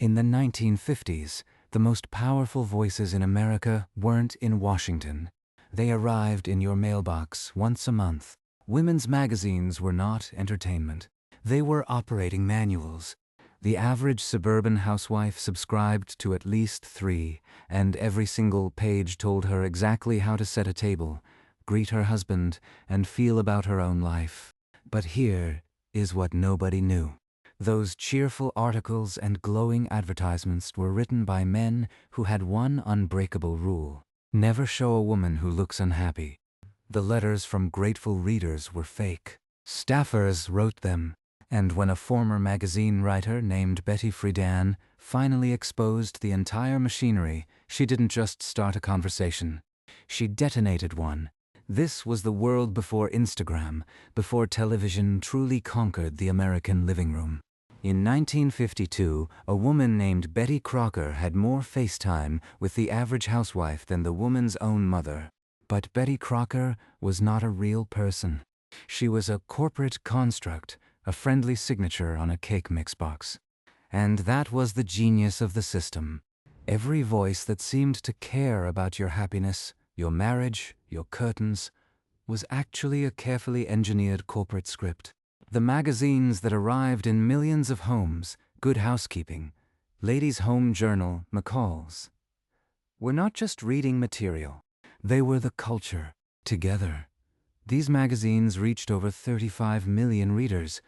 In the 1950s, the most powerful voices in America weren't in Washington. They arrived in your mailbox once a month. Women's magazines were not entertainment. They were operating manuals. The average suburban housewife subscribed to at least 3, and every single page told her exactly how to set a table, greet her husband, and feel about her own life. But here is what nobody knew. Those cheerful articles and glowing advertisements were written by men who had one unbreakable rule: never show a woman who looks unhappy. The letters from grateful readers were fake. Staffers wrote them, and when a former magazine writer named Betty Friedan finally exposed the entire machinery, she didn't just start a conversation. She detonated one. This was the world before Instagram, before television truly conquered the American living room. In 1952, a woman named Betty Crocker had more FaceTime with the average housewife than the woman's own mother. But Betty Crocker was not a real person. She was a corporate construct, a friendly signature on a cake mix box. And that was the genius of the system. Every voice that seemed to care about your happiness, your marriage, your curtains, was actually a carefully engineered corporate script. The magazines that arrived in millions of homes, Good Housekeeping, Ladies' Home Journal, McCall's, were not just reading material. They were the culture. Together, these magazines reached over 35 million readers,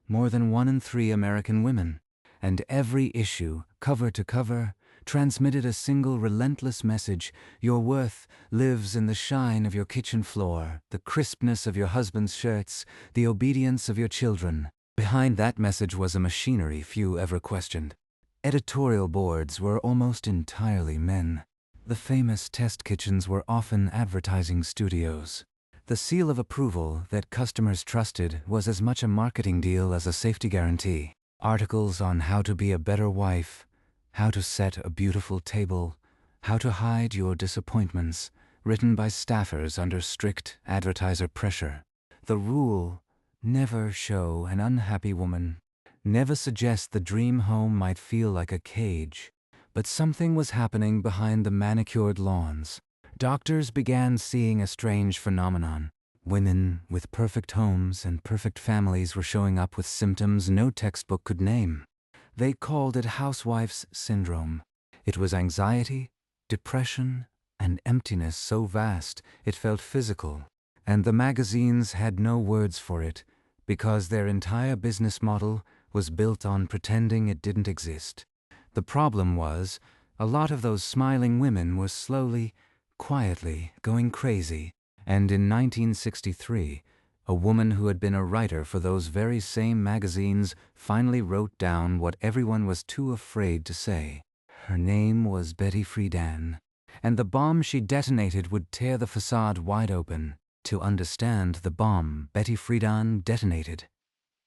more than 1 in 3 American women. And every issue, cover to cover, transmitted a single relentless message: your worth lives in the shine of your kitchen floor, the crispness of your husband's shirts, the obedience of your children. Behind that message was a machinery few ever questioned. Editorial boards were almost entirely men. The famous test kitchens were often advertising studios. The seal of approval that customers trusted was as much a marketing deal as a safety guarantee. Articles on how to be a better wife, how to set a beautiful table, how to hide your disappointments, written by staffers under strict advertiser pressure. The rule: never show an unhappy woman. Never suggest the dream home might feel like a cage. But something was happening behind the manicured lawns. Doctors began seeing a strange phenomenon. Women with perfect homes and perfect families were showing up with symptoms no textbook could name. They called it housewife's syndrome. It was anxiety, depression, and emptiness so vast it felt physical. And the magazines had no words for it, because their entire business model was built on pretending it didn't exist. The problem was, a lot of those smiling women were slowly, quietly going crazy. And in 1963, a woman who had been a writer for those very same magazines finally wrote down what everyone was too afraid to say. Her name was Betty Friedan, and the bomb she detonated would tear the facade wide open. To understand the bomb Betty Friedan detonated,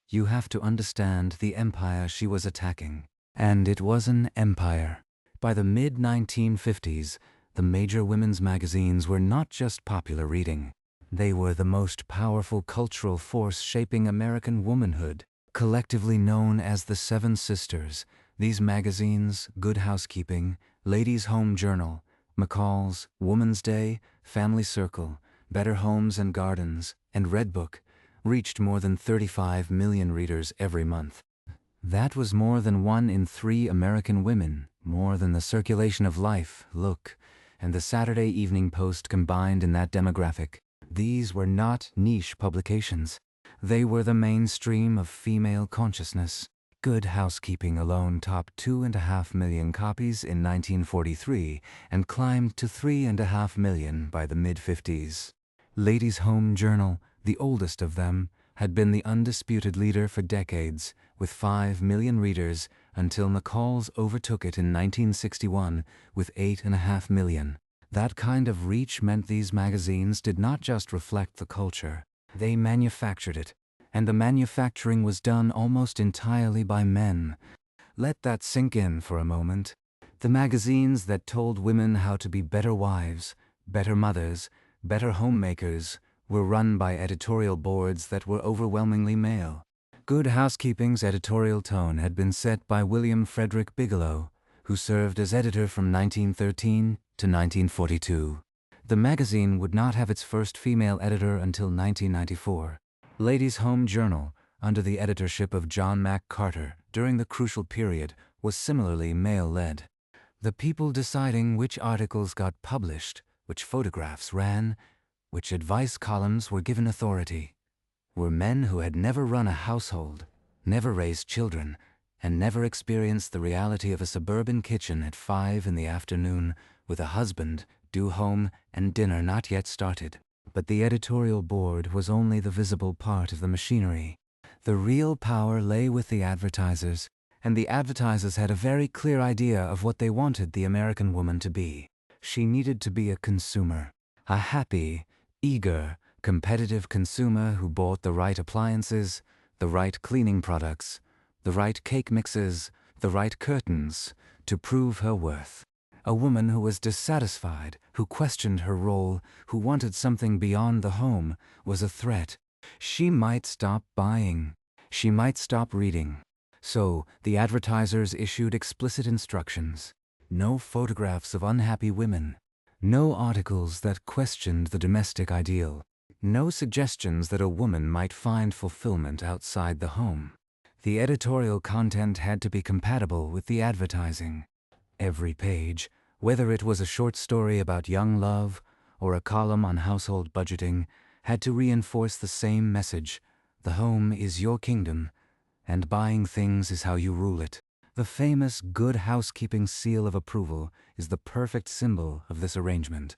you have to understand the empire she was attacking. And it was an empire. By the mid-1950s, the major women's magazines were not just popular reading. They were the most powerful cultural force shaping American womanhood. Collectively known as the Seven Sisters, these magazines, Good Housekeeping, Ladies' Home Journal, McCall's, Woman's Day, Family Circle, Better Homes and Gardens, and Red Book, reached more than 35 million readers every month. That was more than 1 in 3 American women, more than the Circulation of Life, Look, and the Saturday Evening Post combined in that demographic. These were not niche publications. They were the mainstream of female consciousness. Good Housekeeping alone topped 2.5 million copies in 1943 and climbed to 3.5 million by the mid-50s. Ladies' Home Journal, the oldest of them, had been the undisputed leader for decades, with 5 million readers, until McCall's overtook it in 1961 with 8.5 million. That kind of reach meant these magazines did not just reflect the culture. They manufactured it, and the manufacturing was done almost entirely by men. Let that sink in for a moment. The magazines that told women how to be better wives, better mothers, better homemakers, were run by editorial boards that were overwhelmingly male. Good Housekeeping's editorial tone had been set by William Frederick Bigelow, who served as editor from 1913 to 1942. The magazine would not have its first female editor until 1994. Ladies' Home Journal, under the editorship of John Mack Carter, during the crucial period, was similarly male-led. The people deciding which articles got published, which photographs ran, which advice columns were given authority, were men who had never run a household, never raised children, and never experienced the reality of a suburban kitchen at 5 in the afternoon with a husband, due home, and dinner not yet started. But the editorial board was only the visible part of the machinery. The real power lay with the advertisers, and the advertisers had a very clear idea of what they wanted the American woman to be. She needed to be a consumer, a happy, eager, competitive consumer who bought the right appliances, the right cleaning products, the right cake mixes, the right curtains, to prove her worth. A woman who was dissatisfied, who questioned her role, who wanted something beyond the home, was a threat. She might stop buying. She might stop reading. So, the advertisers issued explicit instructions. No photographs of unhappy women. No articles that questioned the domestic ideal. No suggestions that a woman might find fulfillment outside the home. The editorial content had to be compatible with the advertising. Every page, whether it was a short story about young love or a column on household budgeting, had to reinforce the same message: the home is your kingdom, and buying things is how you rule it. The famous Good Housekeeping seal of approval is the perfect symbol of this arrangement.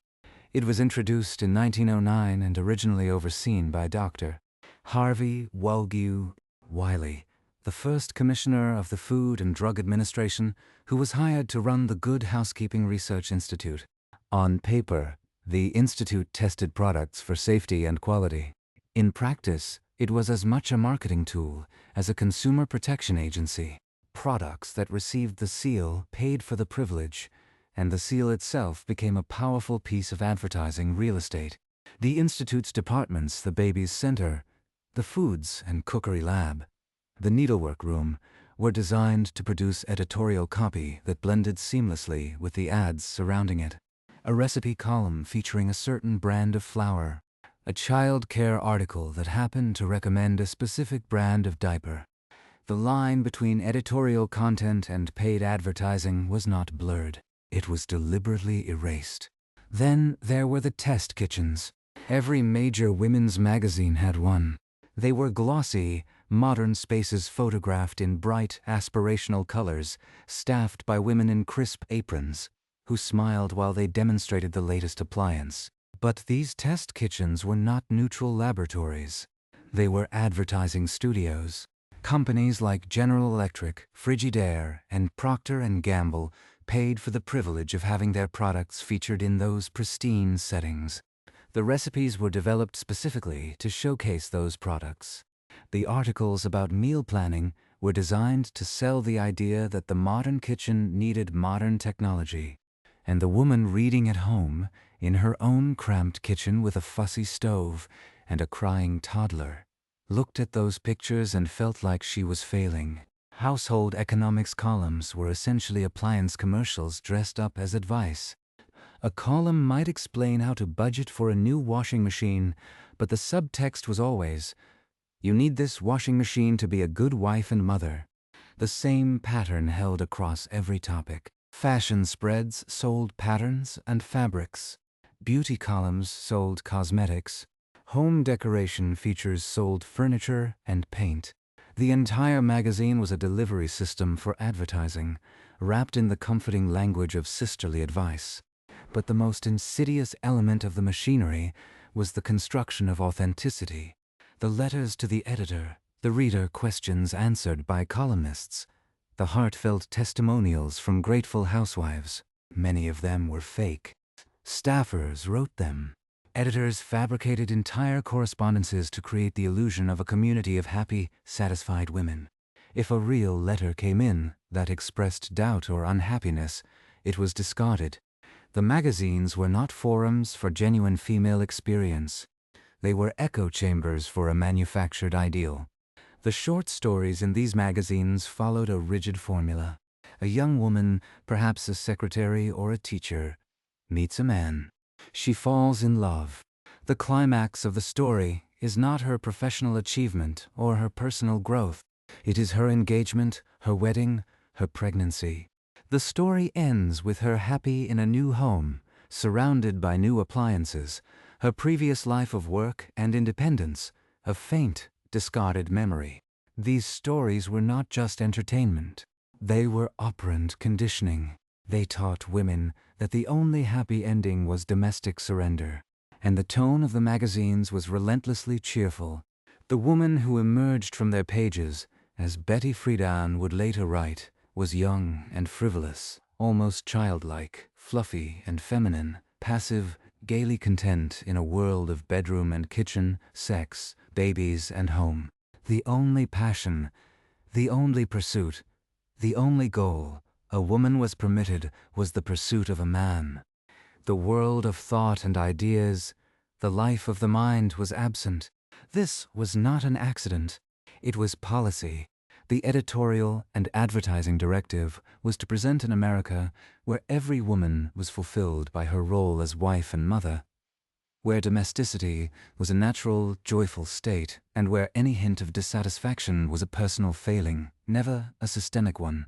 It was introduced in 1909 and originally overseen by Dr. Harvey Woolgew Wiley, the first commissioner of the Food and Drug Administration, who was hired to run the Good Housekeeping Research Institute. On paper, the institute tested products for safety and quality. In practice, it was as much a marketing tool as a consumer protection agency. Products that received the seal paid for the privilege, and the seal itself became a powerful piece of advertising real estate. The Institute's departments, the Baby's Center, the Foods and Cookery Lab, the Needlework Room, were designed to produce editorial copy that blended seamlessly with the ads surrounding it. A recipe column featuring a certain brand of flour, a child care article that happened to recommend a specific brand of diaper. The line between editorial content and paid advertising was not blurred. It was deliberately erased. Then there were the test kitchens. Every major women's magazine had one. They were glossy, modern spaces photographed in bright, aspirational colors, staffed by women in crisp aprons, who smiled while they demonstrated the latest appliance. But these test kitchens were not neutral laboratories. They were advertising studios. Companies like General Electric, Frigidaire, and Procter & Gamble paid for the privilege of having their products featured in those pristine settings. The recipes were developed specifically to showcase those products. The articles about meal planning were designed to sell the idea that the modern kitchen needed modern technology, and the woman reading at home, in her own cramped kitchen with a fussy stove and a crying toddler, looked at those pictures and felt like she was failing. Household economics columns were essentially appliance commercials dressed up as advice. A column might explain how to budget for a new washing machine, but the subtext was always, "You need this washing machine to be a good wife and mother." The same pattern held across every topic. Fashion spreads sold patterns and fabrics. Beauty columns sold cosmetics. Home decoration features sold furniture and paint. The entire magazine was a delivery system for advertising, wrapped in the comforting language of sisterly advice. But the most insidious element of the machinery was the construction of authenticity. The letters to the editor, the reader questions answered by columnists, the heartfelt testimonials from grateful housewives. Many of them were fake. Staffers wrote them. Editors fabricated entire correspondences to create the illusion of a community of happy, satisfied women. If a real letter came in that expressed doubt or unhappiness, it was discarded. The magazines were not forums for genuine female experience. They were echo chambers for a manufactured ideal. The short stories in these magazines followed a rigid formula. A young woman, perhaps a secretary or a teacher, meets a man. She falls in love. The climax of the story is not her professional achievement or her personal growth. It is her engagement, her wedding, her pregnancy. The story ends with her happy in a new home, surrounded by new appliances. Her previous life of work and independence, a faint, discarded memory. These stories were not just entertainment. They were operant conditioning. They taught women that the only happy ending was domestic surrender. And the tone of the magazines was relentlessly cheerful. The woman who emerged from their pages, as Betty Friedan would later write, was young and frivolous, almost childlike, fluffy and feminine, passive, gaily content in a world of bedroom and kitchen, sex, babies and home. The only passion, the only pursuit, the only goal a woman was permitted was the pursuit of a man. The world of thought and ideas, the life of the mind was absent. This was not an accident. It was policy. The editorial and advertising directive was to present an America where every woman was fulfilled by her role as wife and mother, where domesticity was a natural, joyful state, and where any hint of dissatisfaction was a personal failing, never a systemic one.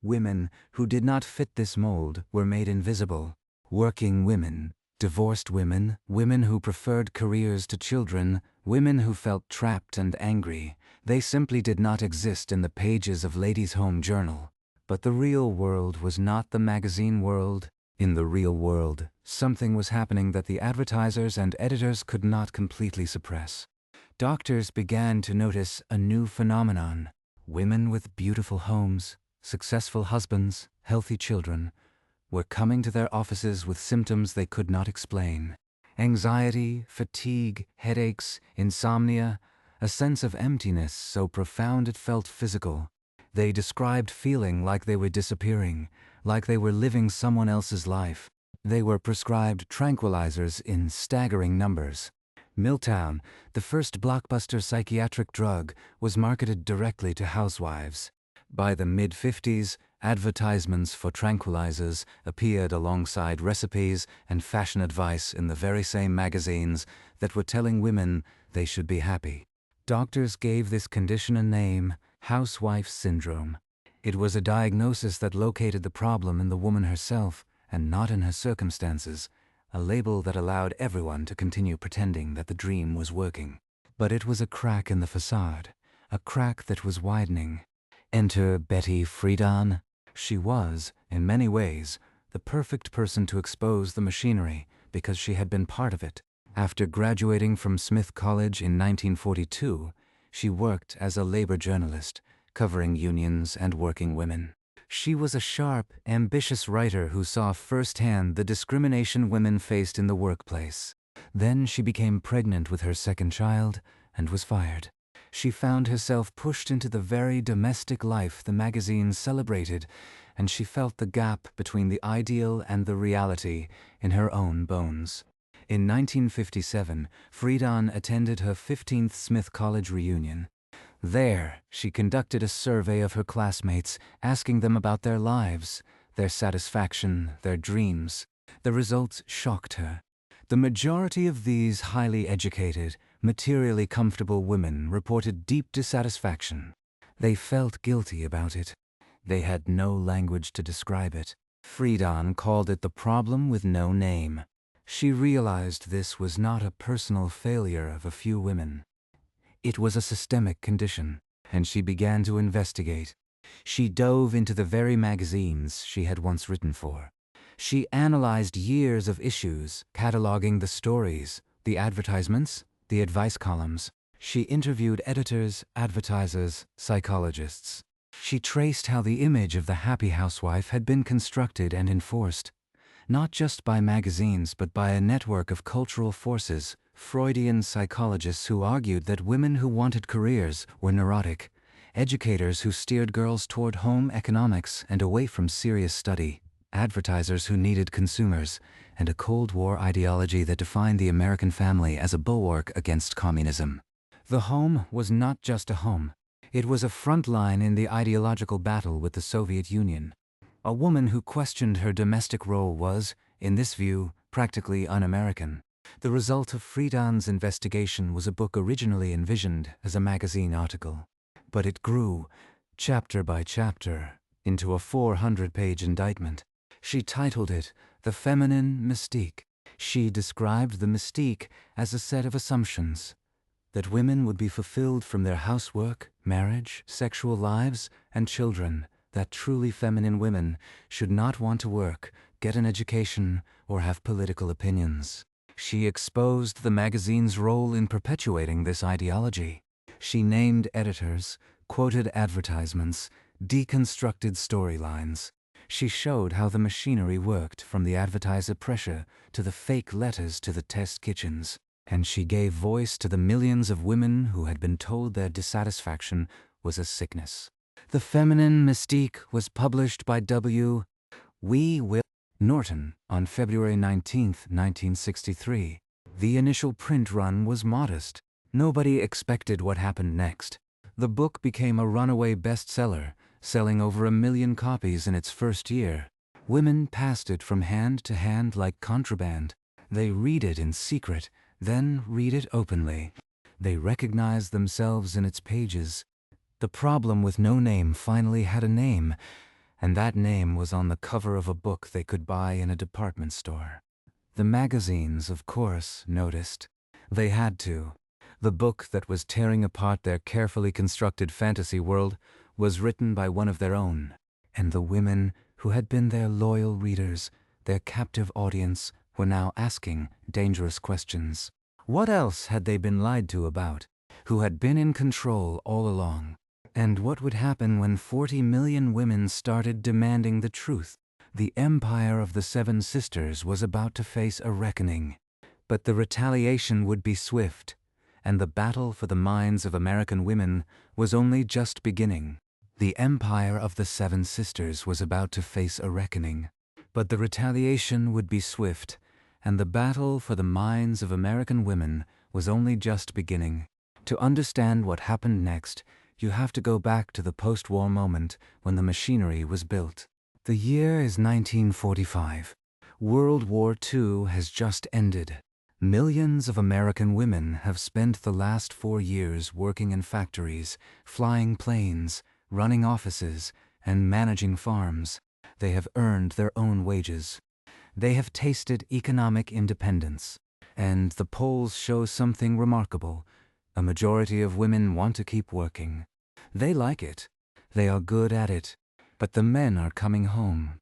Women who did not fit this mold were made invisible. Working women, divorced women, women who preferred careers to children, women who felt trapped and angry. They simply did not exist in the pages of Ladies' Home Journal. But the real world was not the magazine world. In the real world, something was happening that the advertisers and editors could not completely suppress. Doctors began to notice a new phenomenon. Women with beautiful homes, successful husbands, healthy children, were coming to their offices with symptoms they could not explain. Anxiety, fatigue, headaches, insomnia, a sense of emptiness so profound it felt physical. They described feeling like they were disappearing, like they were living someone else's life. They were prescribed tranquilizers in staggering numbers. Miltown, the first blockbuster psychiatric drug, was marketed directly to housewives. By the mid-50s, advertisements for tranquilizers appeared alongside recipes and fashion advice in the very same magazines that were telling women they should be happy. Doctors gave this condition a name, housewife syndrome. It was a diagnosis that located the problem in the woman herself and not in her circumstances, a label that allowed everyone to continue pretending that the dream was working. But it was a crack in the facade, a crack that was widening. Enter Betty Friedan. She was, in many ways, the perfect person to expose the machinery because she had been part of it. After graduating from Smith College in 1942, she worked as a labor journalist, covering unions and working women. She was a sharp, ambitious writer who saw firsthand the discrimination women faced in the workplace. Then she became pregnant with her second child and was fired. She found herself pushed into the very domestic life the magazines celebrated, and she felt the gap between the ideal and the reality in her own bones. In 1957, Friedan attended her 15th Smith College reunion. There, she conducted a survey of her classmates, asking them about their lives, their satisfaction, their dreams. The results shocked her. The majority of these highly educated, materially comfortable women reported deep dissatisfaction. They felt guilty about it. They had no language to describe it. Friedan called it the problem with no name. She realized this was not a personal failure of a few women. It was a systemic condition, and she began to investigate. She dove into the very magazines she had once written for. She analyzed years of issues, cataloging the stories, the advertisements, the advice columns. She interviewed editors, advertisers, psychologists. She traced how the image of the happy housewife had been constructed and enforced, not just by magazines but by a network of cultural forces, Freudian psychologists who argued that women who wanted careers were neurotic, educators who steered girls toward home economics and away from serious study, advertisers who needed consumers, and a Cold War ideology that defined the American family as a bulwark against communism. The home was not just a home. It was a front line in the ideological battle with the Soviet Union. A woman who questioned her domestic role was, in this view, practically un-American. The result of Friedan's investigation was a book originally envisioned as a magazine article. But it grew, chapter by chapter, into a 400-page indictment. She titled it, The Feminine Mystique. She described the mystique as a set of assumptions that women would be fulfilled from their housework, marriage, sexual lives, and children, that truly feminine women should not want to work, get an education, or have political opinions. She exposed the magazine's role in perpetuating this ideology. She named editors, quoted advertisements, deconstructed storylines. She showed how the machinery worked, from the advertiser pressure to the fake letters to the test kitchens. And she gave voice to the millions of women who had been told their dissatisfaction was a sickness. The Feminine Mystique was published by W. Will Norton on February 19, 1963. The initial print run was modest. Nobody expected what happened next. The book became a runaway bestseller, selling over 1 million copies in its first year. Women passed it from hand to hand like contraband. They read it in secret, then read it openly. They recognized themselves in its pages. The problem with no name finally had a name, and that name was on the cover of a book they could buy in a department store. The magazines, of course, noticed. They had to. The book that was tearing apart their carefully constructed fantasy world was written by one of their own, and the women who had been their loyal readers, their captive audience, were now asking dangerous questions. What else had they been lied to about? Who had been in control all along? And what would happen when 40 million women started demanding the truth? The empire of the Seven Sisters was about to face a reckoning. But the retaliation would be swift, and the battle for the minds of American women was only just beginning. The empire of the Seven Sisters was about to face a reckoning. But the retaliation would be swift, and the battle for the minds of American women was only just beginning. To understand what happened next, you have to go back to the post-war moment when the machinery was built. The year is 1945. World War II has just ended. Millions of American women have spent the last 4 years working in factories, flying planes, running offices, and managing farms. They have earned their own wages. They have tasted economic independence. And the polls show something remarkable. A majority of women want to keep working. They like it. They are good at it. But the men are coming home.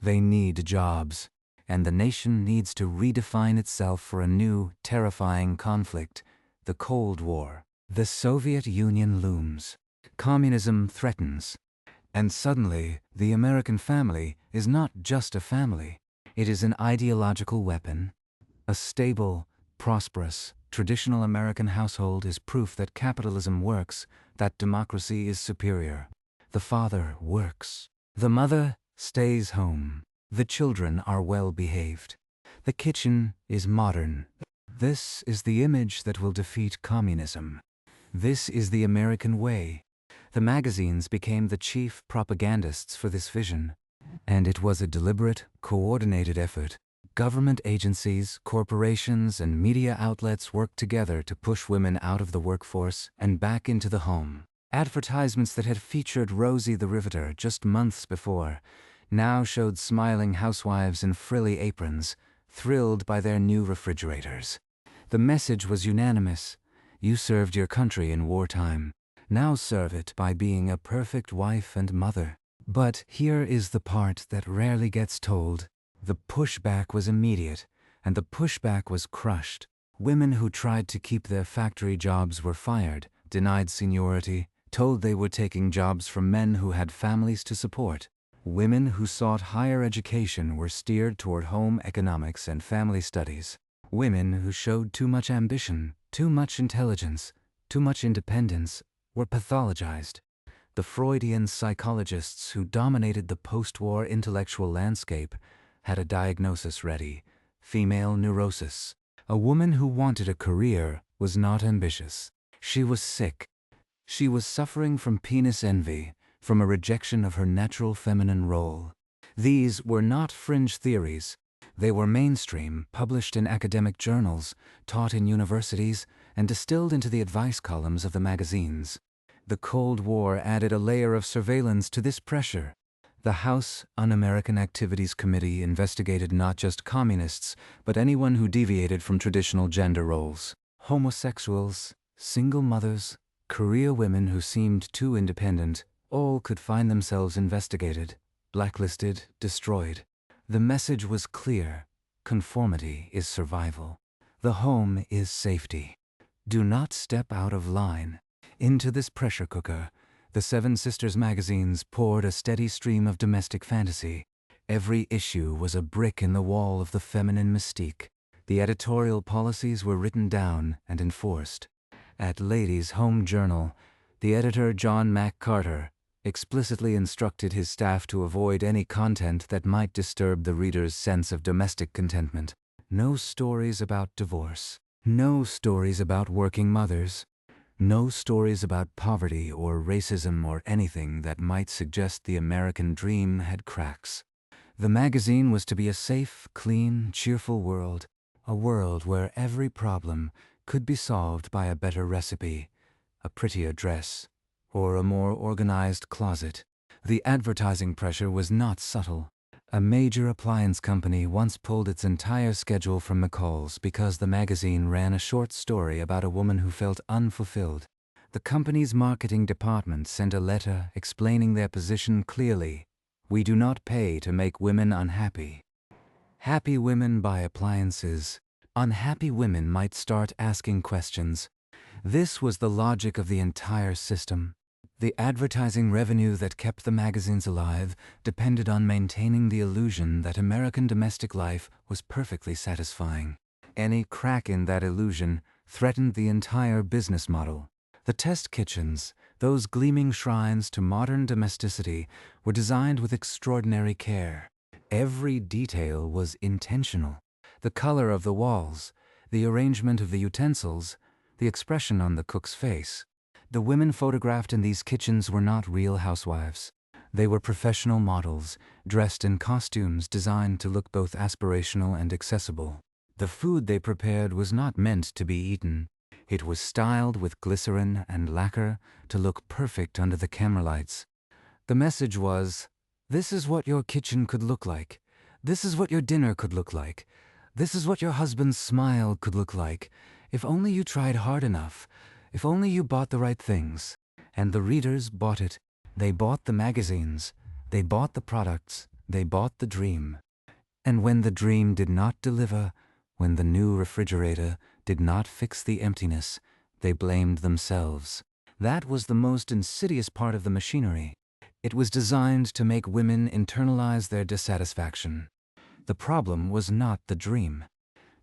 They need jobs. And the nation needs to redefine itself for a new, terrifying conflict, the Cold War. The Soviet Union looms. Communism threatens. And suddenly, the American family is not just a family. It is an ideological weapon. A stable, prosperous, traditional American household is proof that capitalism works, that democracy is superior. The father works. The mother stays home. The children are well behaved. The kitchen is modern. This is the image that will defeat communism. This is the American way. The magazines became the chief propagandists for this vision. And it was a deliberate, coordinated effort. Government agencies, corporations, and media outlets worked together to push women out of the workforce and back into the home. Advertisements that had featured Rosie the Riveter just months before now showed smiling housewives in frilly aprons, thrilled by their new refrigerators. The message was unanimous. You served your country in wartime. Now serve it by being a perfect wife and mother. But here is the part that rarely gets told. The pushback was immediate, and the pushback was crushed. Women who tried to keep their factory jobs were fired, denied seniority, told they were taking jobs from men who had families to support. Women who sought higher education were steered toward home economics and family studies. Women who showed too much ambition, too much intelligence, too much independence were pathologized. The Freudian psychologists who dominated the post-war intellectual landscape had a diagnosis ready: female neurosis. A woman who wanted a career was not ambitious. She was sick. She was suffering from penis envy, from a rejection of her natural feminine role. These were not fringe theories. They were mainstream, published in academic journals, taught in universities, and distilled into the advice columns of the magazines. The Cold War added a layer of surveillance to this pressure. The House Un-American Activities Committee investigated not just communists, but anyone who deviated from traditional gender roles. Homosexuals, single mothers, career women who seemed too independent, all could find themselves investigated, blacklisted, destroyed. The message was clear: conformity is survival. The home is safety. Do not step out of line. Into this pressure cooker, the Seven Sisters magazines poured a steady stream of domestic fantasy. Every issue was a brick in the wall of the feminine mystique. The editorial policies were written down and enforced. At Ladies' Home Journal, the editor John Mack Carter explicitly instructed his staff to avoid any content that might disturb the reader's sense of domestic contentment. No stories about divorce. No stories about working mothers. No stories about poverty or racism or anything that might suggest the American dream had cracks. The magazine was to be a safe, clean, cheerful world, a world where every problem could be solved by a better recipe, a prettier dress, or a more organized closet. The advertising pressure was not subtle. A major appliance company once pulled its entire schedule from McCall's because the magazine ran a short story about a woman who felt unfulfilled. The company's marketing department sent a letter explaining their position clearly. We do not pay to make women unhappy. Happy women buy appliances. Unhappy women might start asking questions. This was the logic of the entire system. The advertising revenue that kept the magazines alive depended on maintaining the illusion that American domestic life was perfectly satisfying. Any crack in that illusion threatened the entire business model. The test kitchens, those gleaming shrines to modern domesticity, were designed with extraordinary care. Every detail was intentional. The color of the walls, the arrangement of the utensils, the expression on the cook's face. The women photographed in these kitchens were not real housewives. They were professional models, dressed in costumes designed to look both aspirational and accessible. The food they prepared was not meant to be eaten. It was styled with glycerin and lacquer to look perfect under the camera lights. The message was, this is what your kitchen could look like. This is what your dinner could look like. This is what your husband's smile could look like. If only you tried hard enough. If only you bought the right things. And the readers bought it. They bought the magazines. They bought the products. They bought the dream. And when the dream did not deliver, when the new refrigerator did not fix the emptiness, they blamed themselves. That was the most insidious part of the machinery. It was designed to make women internalize their dissatisfaction. The problem was not the dream.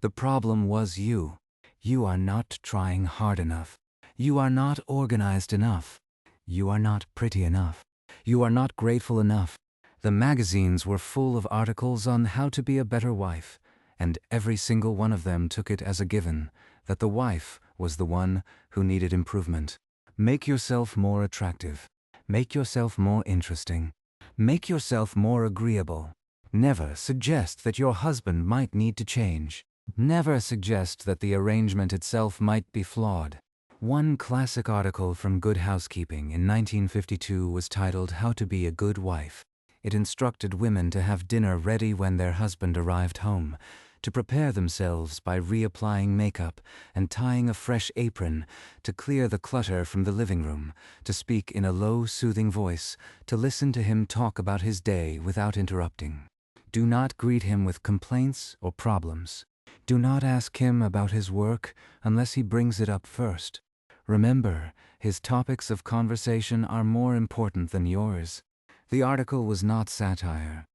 The problem was you. You are not trying hard enough. You are not organized enough. You are not pretty enough. You are not grateful enough. The magazines were full of articles on how to be a better wife, and every single one of them took it as a given that the wife was the one who needed improvement. Make yourself more attractive. Make yourself more interesting. Make yourself more agreeable. Never suggest that your husband might need to change. Never suggest that the arrangement itself might be flawed. One classic article from Good Housekeeping in 1952 was titled How to Be a Good Wife. It instructed women to have dinner ready when their husband arrived home, to prepare themselves by reapplying makeup and tying a fresh apron, to clear the clutter from the living room, to speak in a low, soothing voice, to listen to him talk about his day without interrupting. Do not greet him with complaints or problems. Do not ask him about his work unless he brings it up first. Remember, his topics of conversation are more important than yours. The article was not satire.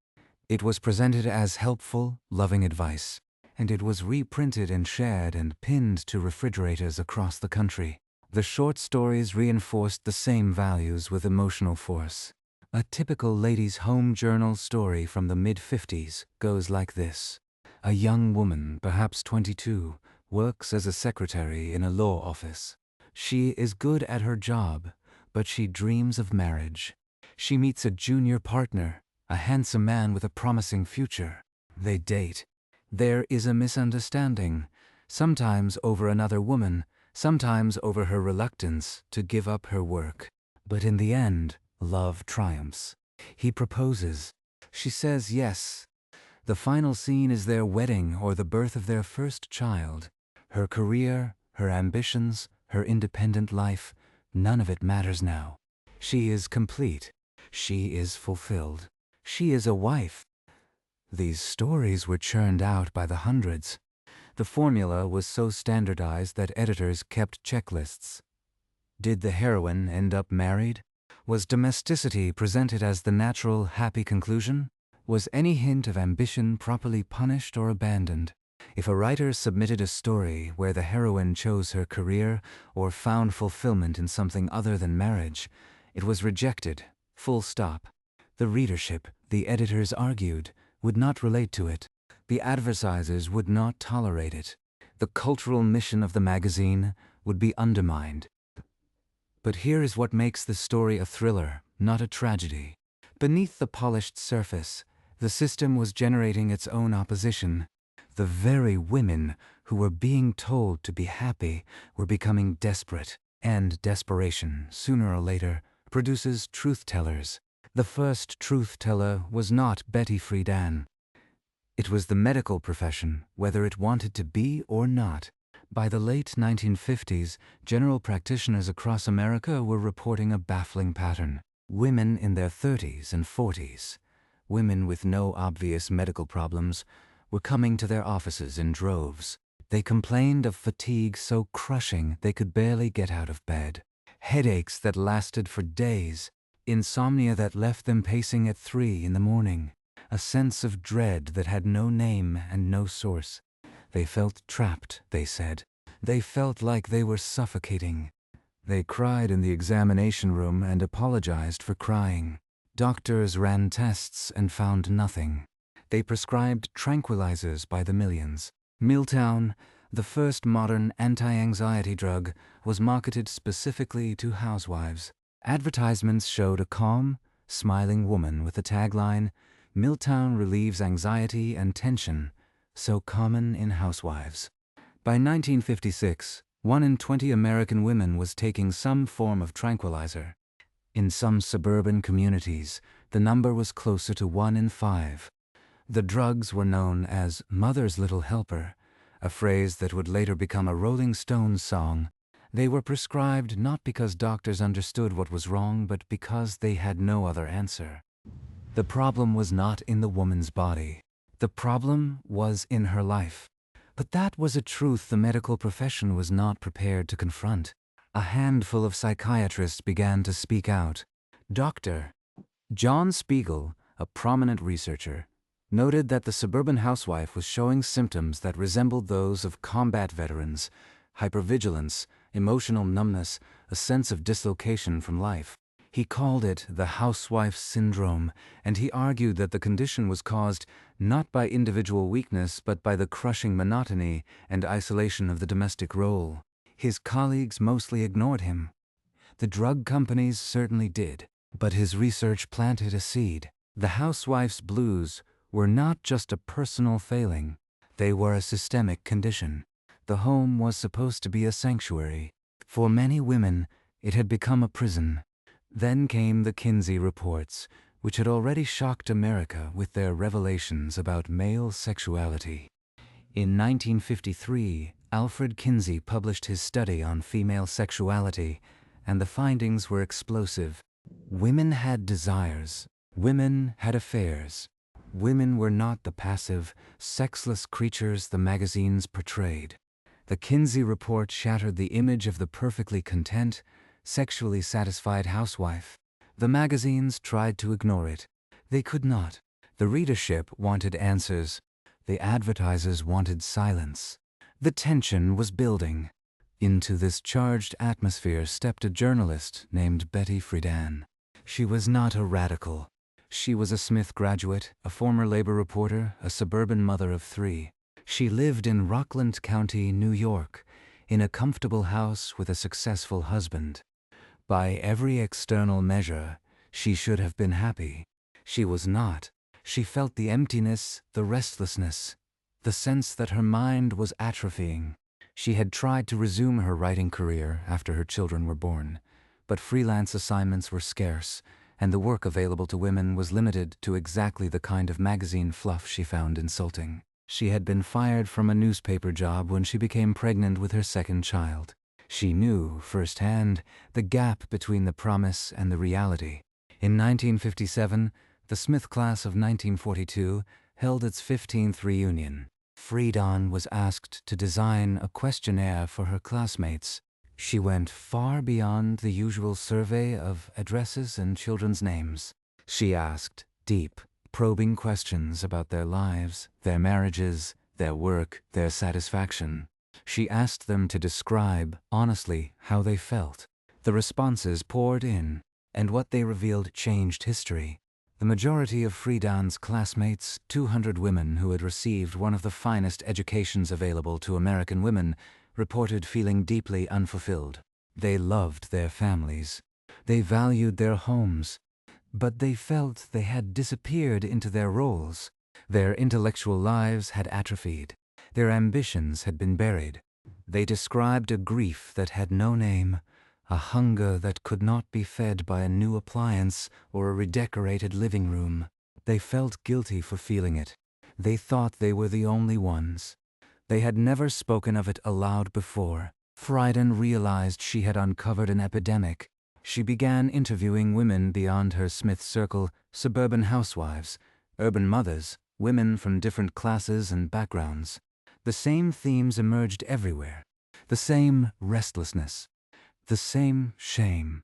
It was presented as helpful, loving advice, and it was reprinted and shared and pinned to refrigerators across the country. The short stories reinforced the same values with emotional force. A typical Ladies' Home Journal story from the mid-50s goes like this. A young woman, perhaps 22, works as a secretary in a law office. She is good at her job, but she dreams of marriage. She meets a junior partner, a handsome man with a promising future. They date. There is a misunderstanding, sometimes over another woman, sometimes over her reluctance to give up her work. But in the end, love triumphs. He proposes. She says yes. The final scene is their wedding or the birth of their first child. Her career, her ambitions, her independent life, none of it matters now. She is complete. She is fulfilled. She is a wife. These stories were churned out by the hundreds. The formula was so standardized that editors kept checklists. Did the heroine end up married? Was domesticity presented as the natural, happy conclusion? Was any hint of ambition properly punished or abandoned? If a writer submitted a story where the heroine chose her career or found fulfillment in something other than marriage, it was rejected, full stop. The readership, the editors argued, would not relate to it. The advertisers would not tolerate it. The cultural mission of the magazine would be undermined. But here is what makes the story a thriller, not a tragedy. Beneath the polished surface, the system was generating its own opposition. The very women who were being told to be happy were becoming desperate, and desperation, sooner or later, produces truth-tellers. The first truth-teller was not Betty Friedan. It was the medical profession, whether it wanted to be or not. By the late 1950s, general practitioners across America were reporting a baffling pattern. Women in their 30s and 40s, women with no obvious medical problems, were coming to their offices in droves. They complained of fatigue so crushing they could barely get out of bed, headaches that lasted for days, insomnia that left them pacing at 3 in the morning, a sense of dread that had no name and no source. They felt trapped, they said. They felt like they were suffocating. They cried in the examination room and apologized for crying. Doctors ran tests and found nothing. They prescribed tranquilizers by the millions. Miltown, the first modern anti-anxiety drug, was marketed specifically to housewives. Advertisements showed a calm, smiling woman with the tagline, "Miltown relieves anxiety and tension, so common in housewives." By 1956, 1 in 20 American women was taking some form of tranquilizer. In some suburban communities, the number was closer to 1 in 5. The drugs were known as "Mother's Little Helper," a phrase that would later become a Rolling Stones song. They were prescribed not because doctors understood what was wrong, but because they had no other answer. The problem was not in the woman's body. The problem was in her life. But that was a truth the medical profession was not prepared to confront. A handful of psychiatrists began to speak out. Dr. John Spiegel, a prominent researcher, noted that the suburban housewife was showing symptoms that resembled those of combat veterans: hypervigilance, emotional numbness, a sense of dislocation from life. He called it the housewife syndrome, and he argued that the condition was caused not by individual weakness but by the crushing monotony and isolation of the domestic role. His colleagues mostly ignored him. The drug companies certainly did. But his research planted a seed. The housewife's blues were not just a personal failing. They were a systemic condition. The home was supposed to be a sanctuary. For many women, it had become a prison. Then came the Kinsey reports, which had already shocked America with their revelations about male sexuality. In 1953, Alfred Kinsey published his study on female sexuality, and the findings were explosive. Women had desires. Women had affairs. Women were not the passive, sexless creatures the magazines portrayed. The Kinsey report shattered the image of the perfectly content, sexually satisfied housewife. The magazines tried to ignore it. They could not. The readership wanted answers. The advertisers wanted silence. The tension was building. Into this charged atmosphere stepped a journalist named Betty Friedan. She was not a radical. She was a Smith graduate, a former labor reporter, a suburban mother of 3. She lived in Rockland County, New York, in a comfortable house with a successful husband. By every external measure, she should have been happy. She was not. She felt the emptiness, the restlessness, the sense that her mind was atrophying. She had tried to resume her writing career after her children were born, but freelance assignments were scarce, and the work available to women was limited to exactly the kind of magazine fluff she found insulting. She had been fired from a newspaper job when she became pregnant with her second child. She knew, firsthand, the gap between the promise and the reality. In 1957, the Smith class of 1942 held its 15th reunion. Friedan was asked to design a questionnaire for her classmates. She went far beyond the usual survey of addresses and children's names. She asked deep, probing questions about their lives, their marriages, their work, their satisfaction. She asked them to describe, honestly, how they felt. The responses poured in, and what they revealed changed history. The majority of Friedan's classmates, 200 women who had received one of the finest educations available to American women, reported feeling deeply unfulfilled. They loved their families. They valued their homes. But they felt they had disappeared into their roles. Their intellectual lives had atrophied. Their ambitions had been buried. They described a grief that had no name, a hunger that could not be fed by a new appliance or a redecorated living room. They felt guilty for feeling it. They thought they were the only ones. They had never spoken of it aloud before. Friedan realized she had uncovered an epidemic. She began interviewing women beyond her Smith circle, suburban housewives, urban mothers, women from different classes and backgrounds. The same themes emerged everywhere. The same restlessness. The same shame.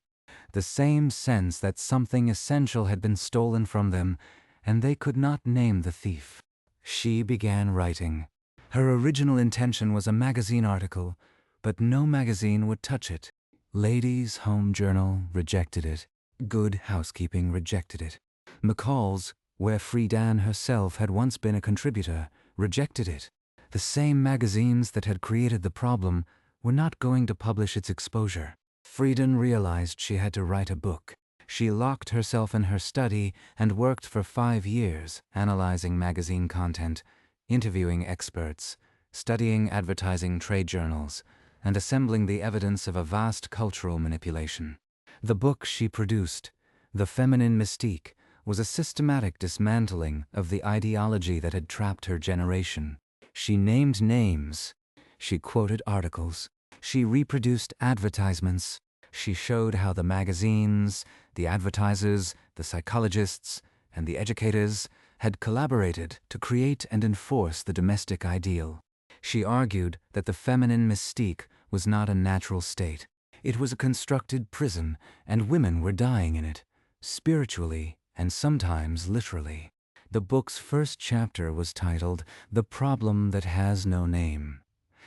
The same sense that something essential had been stolen from them, and they could not name the thief. She began writing. Her original intention was a magazine article, but no magazine would touch it. Ladies' Home Journal rejected it. Good Housekeeping rejected it. McCall's, where Friedan herself had once been a contributor, rejected it. The same magazines that had created the problem were not going to publish its exposure. Friedan realized she had to write a book. She locked herself in her study and worked for 5 years, analyzing magazine content, interviewing experts, studying advertising trade journals, and assembling the evidence of a vast cultural manipulation. The book she produced, The Feminine Mystique, was a systematic dismantling of the ideology that had trapped her generation. She named names. She quoted articles. She reproduced advertisements. She showed how the magazines, the advertisers, the psychologists, and the educators had collaborated to create and enforce the domestic ideal. She argued that the feminine mystique was not a natural state. It was a constructed prison, and women were dying in it, spiritually and sometimes literally. The book's first chapter was titled The Problem That Has No Name,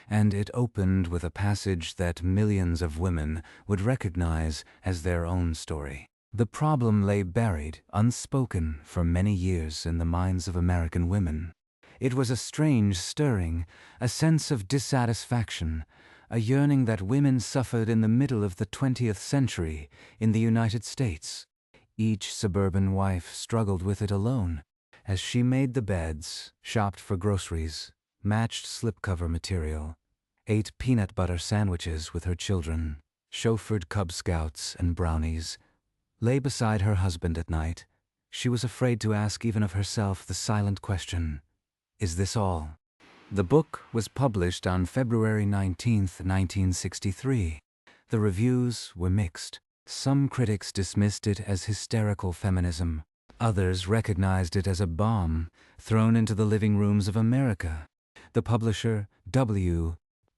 and it opened with a passage that millions of women would recognize as their own story. The problem lay buried, unspoken, for many years in the minds of American women. It was a strange stirring, a sense of dissatisfaction, a yearning that women suffered in the middle of the 20th century in the United States. Each suburban wife struggled with it alone, as she made the beds, shopped for groceries, matched slipcover material, ate peanut butter sandwiches with her children, chauffeured Cub Scouts and brownies, lay beside her husband at night. She was afraid to ask even of herself the silent question, "Is this all?" The book was published on February 19, 1963. The reviews were mixed. Some critics dismissed it as hysterical feminism. Others recognized it as a bomb thrown into the living rooms of America. The publisher, W.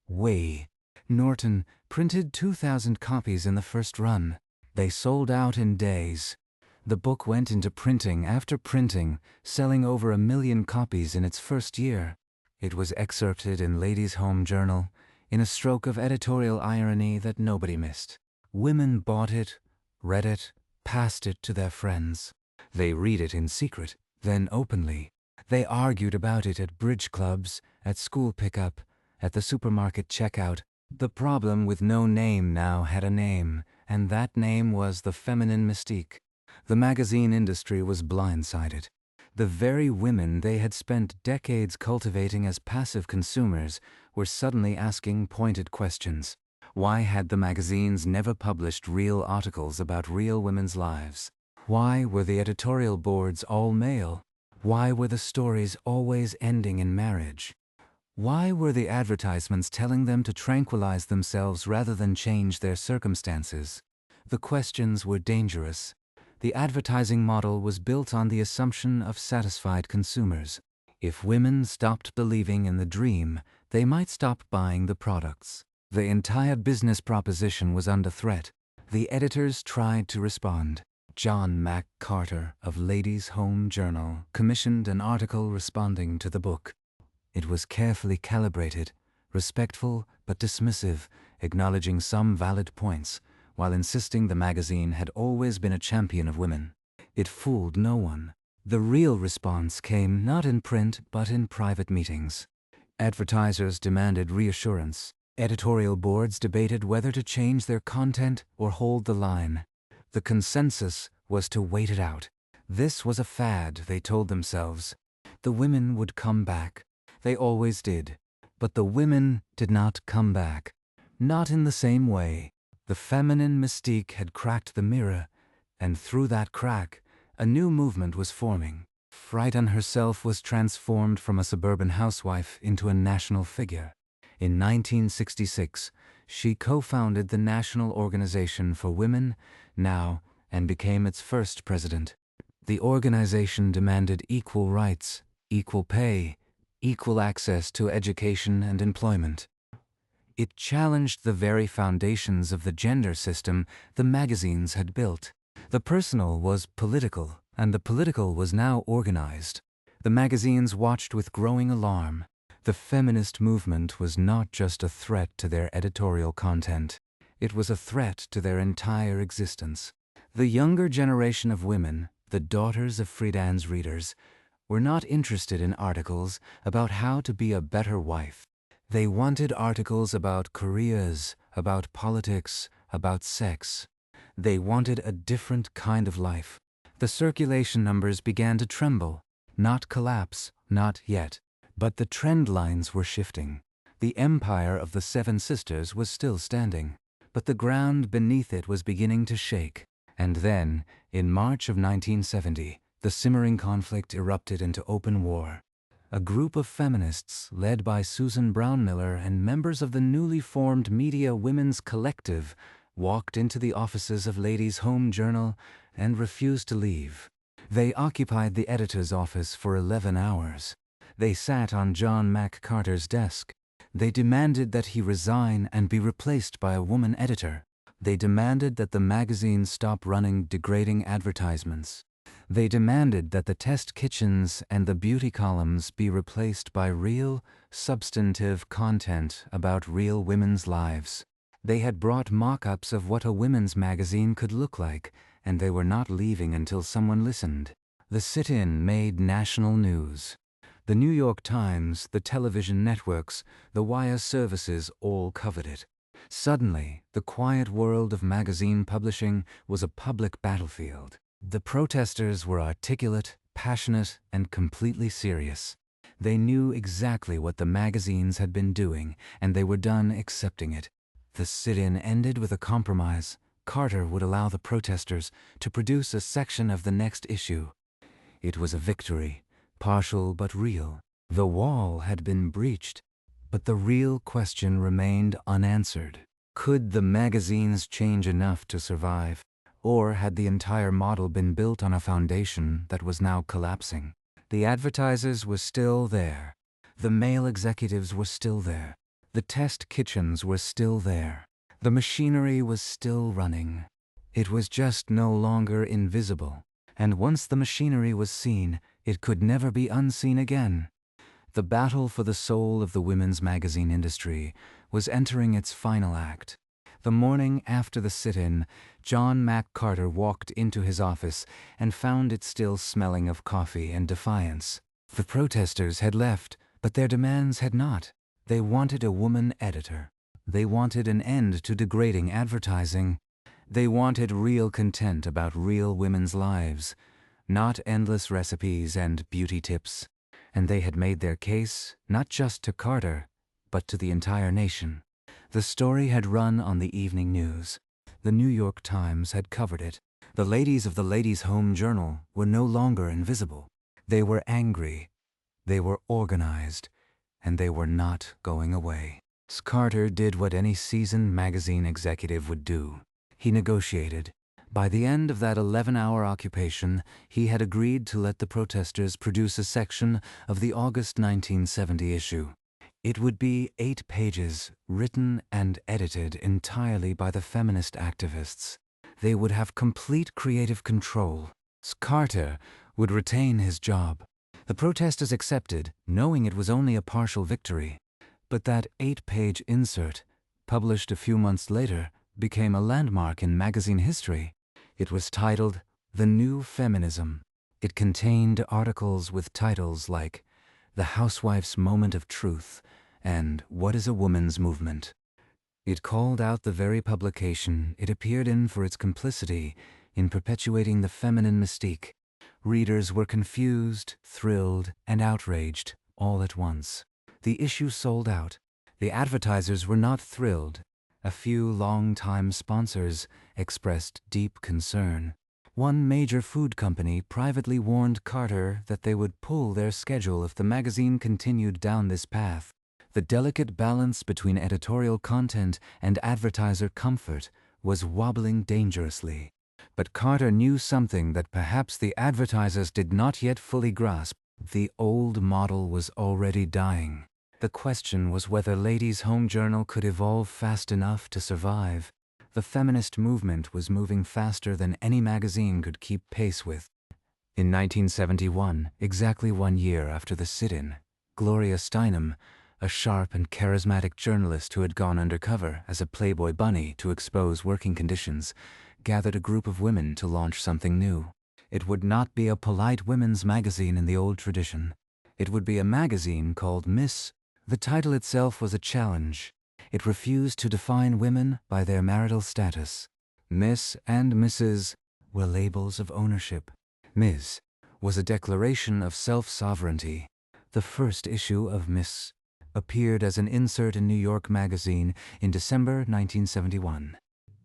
Way Norton, printed 2,000 copies in the first run. They sold out in days. The book went into printing after printing, selling over 1 million copies in its first year. It was excerpted in Ladies' Home Journal, in a stroke of editorial irony that nobody missed. Women bought it, read it, passed it to their friends. They read it in secret, then openly. They argued about it at bridge clubs, at school pickup, at the supermarket checkout. The problem with no name now had a name, and that name was the feminine mystique. The magazine industry was blindsided. The very women they had spent decades cultivating as passive consumers were suddenly asking pointed questions. Why had the magazines never published real articles about real women's lives? Why were the editorial boards all male? Why were the stories always ending in marriage? Why were the advertisements telling them to tranquilize themselves rather than change their circumstances? The questions were dangerous. The advertising model was built on the assumption of satisfied consumers. If women stopped believing in the dream, they might stop buying the products. The entire business proposition was under threat. The editors tried to respond. John Mack Carter of Ladies' Home Journal commissioned an article responding to the book. It was carefully calibrated, respectful but dismissive, acknowledging some valid points, while insisting the magazine had always been a champion of women. It fooled no one. The real response came not in print but in private meetings. Advertisers demanded reassurance. Editorial boards debated whether to change their content or hold the line. The consensus was to wait it out. This was a fad, they told themselves. The women would come back. They always did. But the women did not come back. Not in the same way. The feminine mystique had cracked the mirror, and through that crack, a new movement was forming. Frighten herself was transformed from a suburban housewife into a national figure. In 1966, she co-founded the National Organization for Women, NOW, and became its first president. The organization demanded equal rights, equal pay, equal access to education and employment. It challenged the very foundations of the gender system the magazines had built. The personal was political, and the political was now organized. The magazines watched with growing alarm. The feminist movement was not just a threat to their editorial content. It was a threat to their entire existence. The younger generation of women, the daughters of Friedan's readers, were not interested in articles about how to be a better wife. They wanted articles about careers, about politics, about sex. They wanted a different kind of life. The circulation numbers began to tremble, not collapse, not yet. But the trend lines were shifting. The empire of the Seven Sisters was still standing, but the ground beneath it was beginning to shake. And then, in March of 1970, the simmering conflict erupted into open war. A group of feminists, led by Susan Brownmiller and members of the newly formed Media Women's Collective, walked into the offices of Ladies' Home Journal and refused to leave. They occupied the editor's office for 11 hours. They sat on John Mack Carter's desk. They demanded that he resign and be replaced by a woman editor. They demanded that the magazine stop running degrading advertisements. They demanded that the test kitchens and the beauty columns be replaced by real, substantive content about real women's lives. They had brought mock-ups of what a women's magazine could look like, and they were not leaving until someone listened. The sit-in made national news. The New York Times, the television networks, the wire services all covered it. Suddenly, the quiet world of magazine publishing was a public battlefield. The protesters were articulate, passionate, and completely serious. They knew exactly what the magazines had been doing, and they were done accepting it. The sit-in ended with a compromise. Carter would allow the protesters to produce a section of the next issue. It was a victory, partial but real. The wall had been breached, but the real question remained unanswered. Could the magazines change enough to survive? Or had the entire model been built on a foundation that was now collapsing? The advertisers were still there. The male executives were still there. The test kitchens were still there. The machinery was still running. It was just no longer invisible. And once the machinery was seen, it could never be unseen again. The battle for the soul of the women's magazine industry was entering its final act. The morning after the sit-in, John Mack Carter walked into his office and found it still smelling of coffee and defiance. The protesters had left, but their demands had not. They wanted a woman editor. They wanted an end to degrading advertising. They wanted real content about real women's lives, not endless recipes and beauty tips. And they had made their case not just to Carter, but to the entire nation. The story had run on the evening news. The New York Times had covered it. The ladies of the Ladies' Home Journal were no longer invisible. They were angry, they were organized, and they were not going away. Carter did what any seasoned magazine executive would do. He negotiated. By the end of that 11-hour occupation, he had agreed to let the protesters produce a section of the August 1970 issue. It would be 8 pages, written and edited entirely by the feminist activists. They would have complete creative control. Carter would retain his job. The protesters accepted, knowing it was only a partial victory. But that 8-page insert, published a few months later, became a landmark in magazine history. It was titled The New Feminism. It contained articles with titles like The Housewife's Moment of Truth and What is a Woman's Movement? It called out the very publication it appeared in for its complicity in perpetuating the feminine mystique. Readers were confused, thrilled, and outraged all at once. The issue sold out. The advertisers were not thrilled. A few long-time sponsors expressed deep concern. One major food company privately warned Carter that they would pull their schedule if the magazine continued down this path. The delicate balance between editorial content and advertiser comfort was wobbling dangerously. But Carter knew something that perhaps the advertisers did not yet fully grasp. The old model was already dying. The question was whether Ladies' Home Journal could evolve fast enough to survive. The feminist movement was moving faster than any magazine could keep pace with. In 1971, exactly 1 year after the sit-in, Gloria Steinem, a sharp and charismatic journalist who had gone undercover as a Playboy bunny to expose working conditions, gathered a group of women to launch something new. It would not be a polite women's magazine in the old tradition. It would be a magazine called Miss. The title itself was a challenge. It refused to define women by their marital status. Miss and Mrs. were labels of ownership. Ms. was a declaration of self-sovereignty. The first issue of Miss appeared as an insert in New York Magazine in December 1971.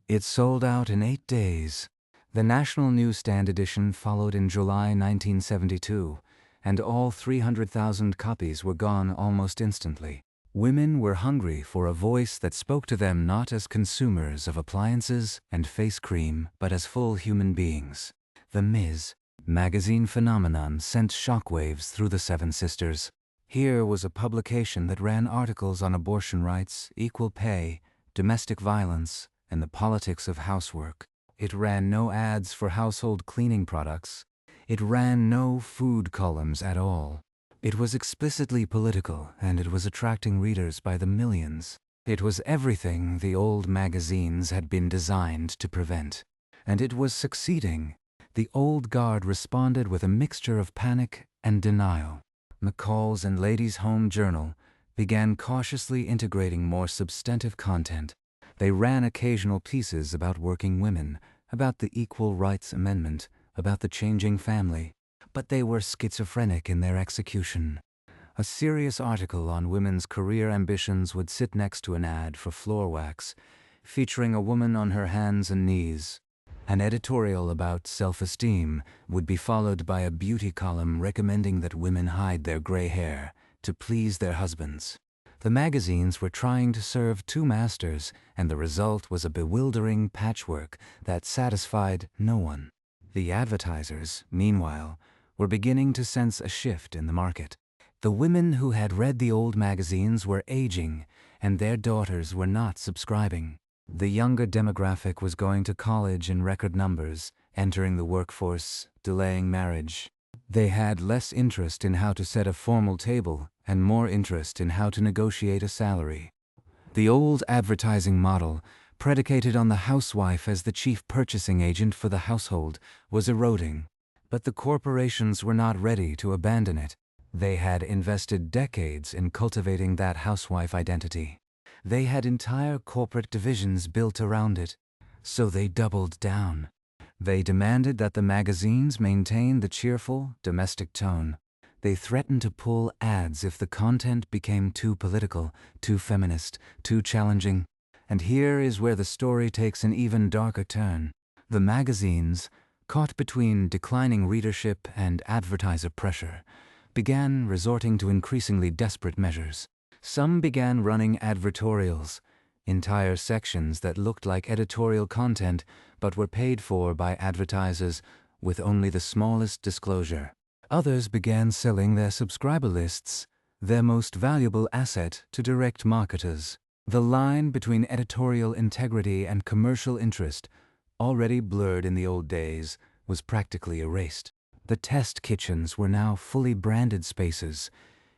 It sold out in 8 days. The national newsstand edition followed in July 1972, and all 300,000 copies were gone almost instantly. Women were hungry for a voice that spoke to them not as consumers of appliances and face cream, but as full human beings. The Ms. magazine phenomenon sent shockwaves through the Seven Sisters. Here was a publication that ran articles on abortion rights, equal pay, domestic violence, and the politics of housework. It ran no ads for household cleaning products. It ran no food columns at all. It was explicitly political, and it was attracting readers by the millions. It was everything the old magazines had been designed to prevent. And it was succeeding. The old guard responded with a mixture of panic and denial. McCall's and Ladies' Home Journal began cautiously integrating more substantive content. They ran occasional pieces about working women, about the Equal Rights Amendment, about the changing family, but they were schizophrenic in their execution. A serious article on women's career ambitions would sit next to an ad for floor wax, featuring a woman on her hands and knees. An editorial about self-esteem would be followed by a beauty column recommending that women hide their gray hair to please their husbands. The magazines were trying to serve two masters, and the result was a bewildering patchwork that satisfied no one. The advertisers, meanwhile, were beginning to sense a shift in the market. The women who had read the old magazines were aging, and their daughters were not subscribing. The younger demographic was going to college in record numbers, entering the workforce, delaying marriage. They had less interest in how to set a formal table and more interest in how to negotiate a salary. The old advertising model, predicated on the housewife as the chief purchasing agent for the household, was eroding. But the corporations were not ready to abandon it. They had invested decades in cultivating that housewife identity. They had entire corporate divisions built around it. So they doubled down. They demanded that the magazines maintain the cheerful, domestic tone. They threatened to pull ads if the content became too political, too feminist, too challenging. And here is where the story takes an even darker turn. The magazines, caught between declining readership and advertiser pressure, began resorting to increasingly desperate measures. Some began running advertorials, entire sections that looked like editorial content but were paid for by advertisers with only the smallest disclosure. Others began selling their subscriber lists, their most valuable asset, to direct marketers. The line between editorial integrity and commercial interest, already blurred in the old days, was practically erased. The test kitchens were now fully branded spaces,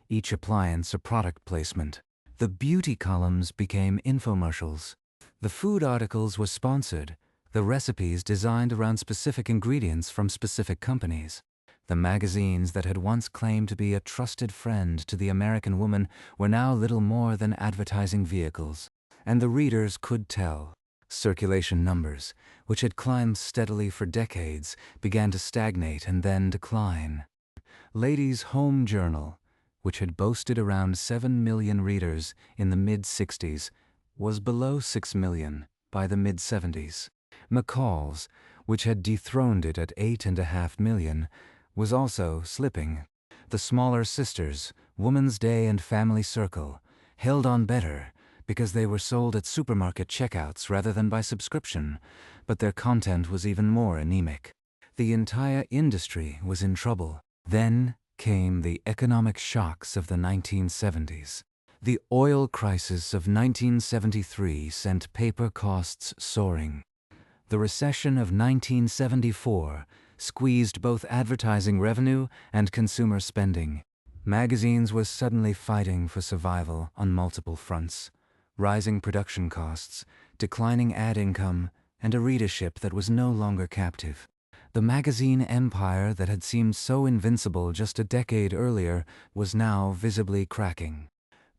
each appliance a product placement. The beauty columns became infomercials. The food articles were sponsored, the recipes designed around specific ingredients from specific companies. The magazines that had once claimed to be a trusted friend to the American woman were now little more than advertising vehicles. And the readers could tell. Circulation numbers, which had climbed steadily for decades, began to stagnate and then decline. Ladies' Home Journal, which had boasted around 7 million readers in the mid-60s, was below 6 million by the mid-70s. McCall's, which had dethroned it at 8.5 million, was also slipping. The smaller sisters, Woman's Day and Family Circle, held on better because they were sold at supermarket checkouts rather than by subscription, but their content was even more anemic. The entire industry was in trouble. Then came the economic shocks of the 1970s. The oil crisis of 1973 sent paper costs soaring. The recession of 1974 squeezed both advertising revenue and consumer spending. Magazines were suddenly fighting for survival on multiple fronts. Rising production costs, declining ad income, and a readership that was no longer captive. The magazine empire that had seemed so invincible just a decade earlier was now visibly cracking.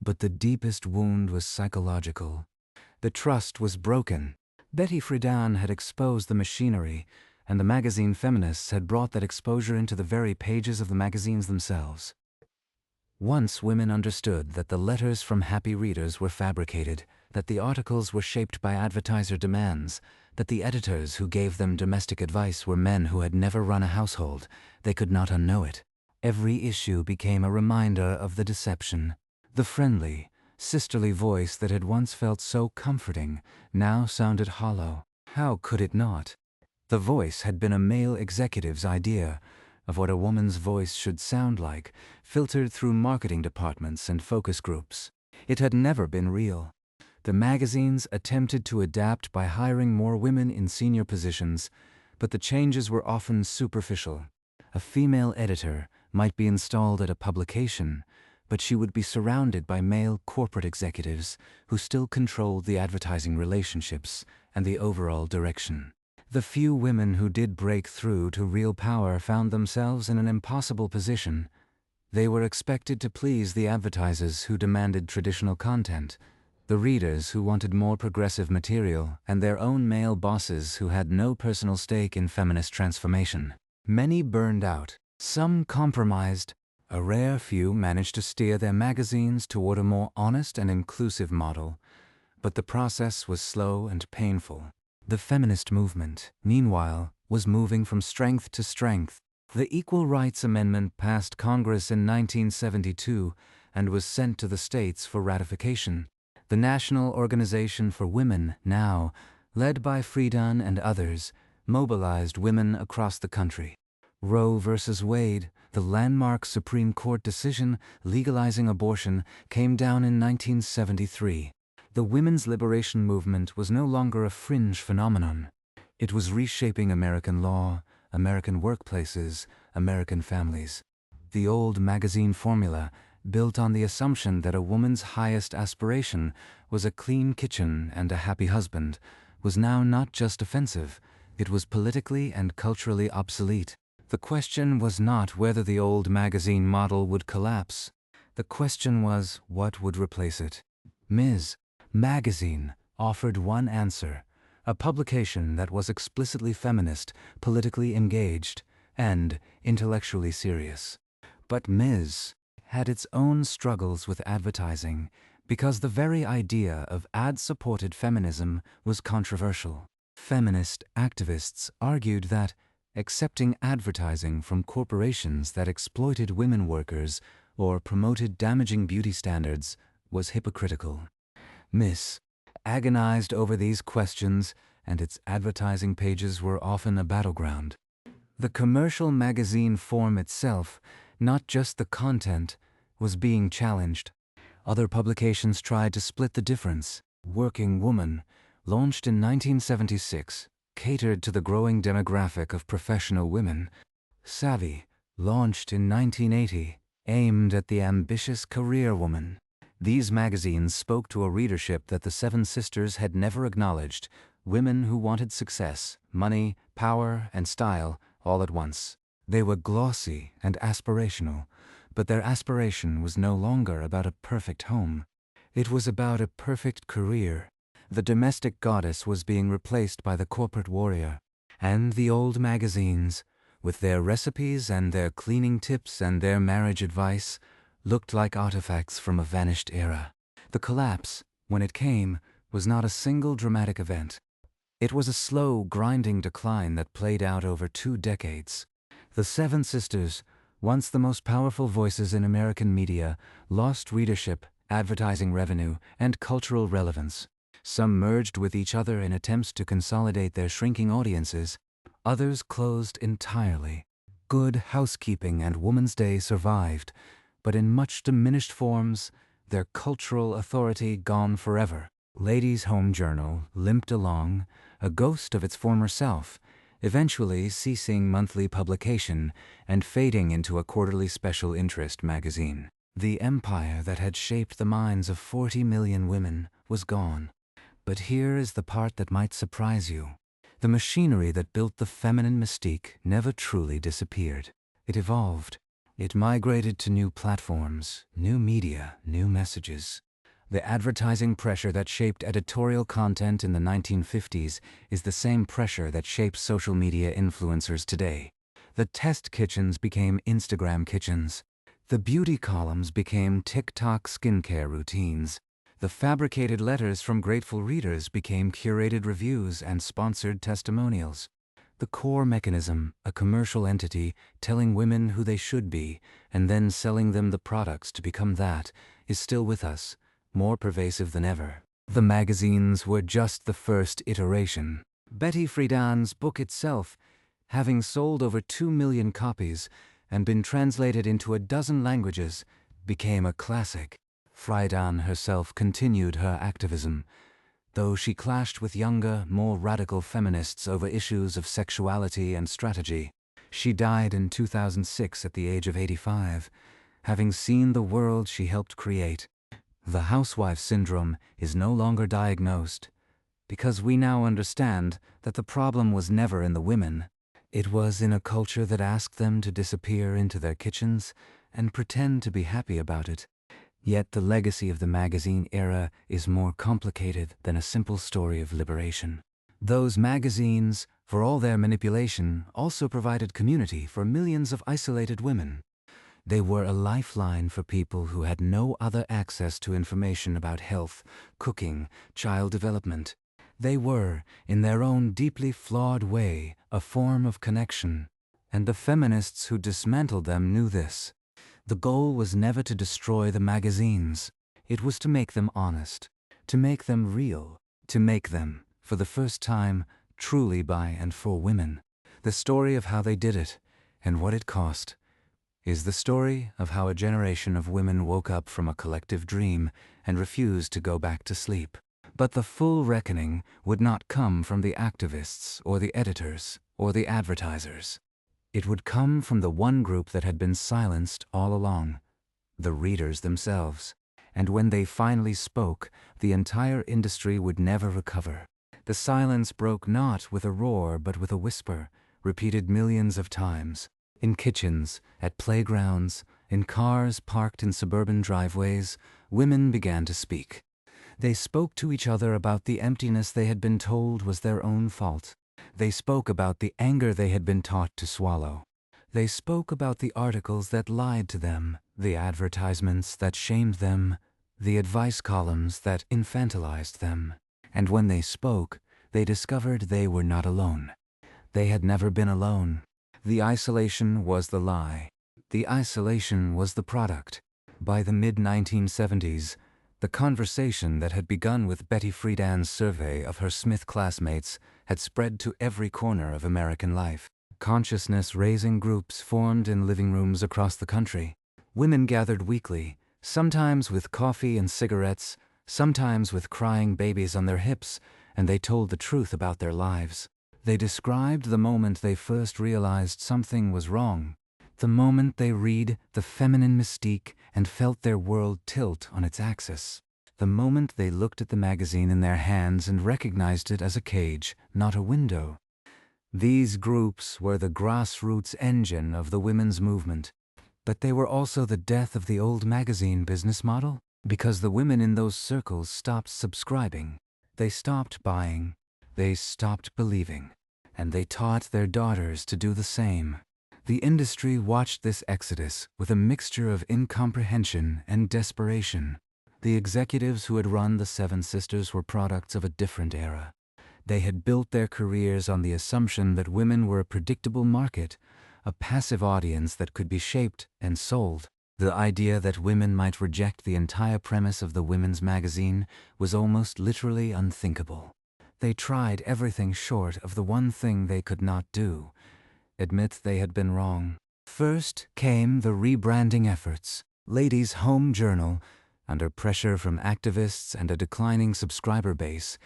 But the deepest wound was psychological. The trust was broken. Betty Friedan had exposed the machinery, and the magazine feminists had brought that exposure into the very pages of the magazines themselves. Once women understood that the letters from happy readers were fabricated, that the articles were shaped by advertiser demands, that the editors who gave them domestic advice were men who had never run a household, they could not unknow it. Every issue became a reminder of the deception. The friendly, sisterly voice that had once felt so comforting now sounded hollow. How could it not? The voice had been a male executive's idea of what a woman's voice should sound like, filtered through marketing departments and focus groups. It had never been real. The magazines attempted to adapt by hiring more women in senior positions, but the changes were often superficial. A female editor might be installed at a publication, but she would be surrounded by male corporate executives who still controlled the advertising relationships and the overall direction. The few women who did break through to real power found themselves in an impossible position. They were expected to please the advertisers who demanded traditional content, the readers who wanted more progressive material, and their own male bosses who had no personal stake in feminist transformation. Many burned out. Some compromised. A rare few managed to steer their magazines toward a more honest and inclusive model, but the process was slow and painful. The feminist movement, meanwhile, was moving from strength to strength. The Equal Rights Amendment passed Congress in 1972 and was sent to the states for ratification. The National Organization for Women, now, led by Friedan and others, mobilized women across the country. Roe v. Wade, the landmark Supreme Court decision legalizing abortion, came down in 1973. The women's liberation movement was no longer a fringe phenomenon. It was reshaping American law, American workplaces, American families. The old magazine formula, built on the assumption that a woman's highest aspiration was a clean kitchen and a happy husband, was now not just offensive, it was politically and culturally obsolete. The question was not whether the old magazine model would collapse. The question was what would replace it. Ms. Magazine offered one answer: a publication that was explicitly feminist, politically engaged, and intellectually serious. But Ms. had its own struggles with advertising because the very idea of ad-supported feminism was controversial. Feminist activists argued that accepting advertising from corporations that exploited women workers or promoted damaging beauty standards was hypocritical. Ms. agonized over these questions, and its advertising pages were often a battleground. The commercial magazine form itself, not just the content, was being challenged. Other publications tried to split the difference. Working Woman, launched in 1976, catered to the growing demographic of professional women. Savvy, launched in 1980, aimed at the ambitious career woman. These magazines spoke to a readership that the Seven Sisters had never acknowledged, women who wanted success, money, power, and style all at once. They were glossy and aspirational, but their aspiration was no longer about a perfect home. It was about a perfect career. The domestic goddess was being replaced by the corporate warrior. And the old magazines, with their recipes and their cleaning tips and their marriage advice, looked like artifacts from a vanished era. The collapse, when it came, was not a single dramatic event. It was a slow, grinding decline that played out over 2 decades. The Seven Sisters, once the most powerful voices in American media, lost readership, advertising revenue, and cultural relevance. Some merged with each other in attempts to consolidate their shrinking audiences. Others closed entirely. Good Housekeeping and Woman's Day survived, but in much diminished forms, their cultural authority gone forever. Ladies' Home Journal limped along, a ghost of its former self, eventually ceasing monthly publication and fading into a quarterly special interest magazine. The empire that had shaped the minds of 40 million women was gone. But here is the part that might surprise you. The machinery that built the feminine mystique never truly disappeared. It evolved. It migrated to new platforms, new media, new messages. The advertising pressure that shaped editorial content in the 1950s is the same pressure that shapes social media influencers today. The test kitchens became Instagram kitchens. The beauty columns became TikTok skincare routines. The fabricated letters from grateful readers became curated reviews and sponsored testimonials. The core mechanism, a commercial entity telling women who they should be and then selling them the products to become that, is still with us, more pervasive than ever. The magazines were just the first iteration. Betty Friedan's book itself, having sold over 2 million copies and been translated into a dozen languages, became a classic. Friedan herself continued her activism, though she clashed with younger, more radical feminists over issues of sexuality and strategy. She died in 2006 at the age of 85, having seen the world she helped create. The housewife syndrome is no longer diagnosed, because we now understand that the problem was never in the women. It was in a culture that asked them to disappear into their kitchens and pretend to be happy about it. Yet the legacy of the magazine era is more complicated than a simple story of liberation. Those magazines, for all their manipulation, also provided community for millions of isolated women. They were a lifeline for people who had no other access to information about health, cooking, child development. They were, in their own deeply flawed way, a form of connection, and the feminists who dismantled them knew this. The goal was never to destroy the magazines. It was to make them honest, to make them real, to make them, for the first time, truly by and for women. The story of how they did it, and what it cost, is the story of how a generation of women woke up from a collective dream and refused to go back to sleep. But the full reckoning would not come from the activists or the editors or the advertisers. It would come from the one group that had been silenced all along, the readers themselves. And when they finally spoke, the entire industry would never recover. The silence broke not with a roar but with a whisper, repeated millions of times. In kitchens, at playgrounds, in cars parked in suburban driveways, women began to speak. They spoke to each other about the emptiness they had been told was their own fault. They spoke about the anger they had been taught to swallow. They spoke about the articles that lied to them, the advertisements that shamed them, the advice columns that infantilized them. And when they spoke, they discovered they were not alone. They had never been alone. The isolation was the lie. The isolation was the product. By the mid-1970s, the conversation that had begun with Betty Friedan's survey of her Smith classmates had spread to every corner of American life. Consciousness-raising groups formed in living rooms across the country. Women gathered weekly, sometimes with coffee and cigarettes, sometimes with crying babies on their hips, and they told the truth about their lives. They described the moment they first realized something was wrong, the moment they read the feminine mystique and felt their world tilt on its axis, the moment they looked at the magazine in their hands and recognized it as a cage, not a window. These groups were the grassroots engine of the women's movement, but they were also the death of the old magazine business model, because the women in those circles stopped subscribing, they stopped buying, they stopped believing, and they taught their daughters to do the same. The industry watched this exodus with a mixture of incomprehension and desperation. The executives who had run the Seven Sisters were products of a different era. They had built their careers on the assumption that women were a predictable market, a passive audience that could be shaped and sold. The idea that women might reject the entire premise of the women's magazine was almost literally unthinkable. They tried everything short of the one thing they could not do: admit they had been wrong. First came the rebranding efforts. Ladies' Home Journal, under pressure from activists and a declining subscriber base,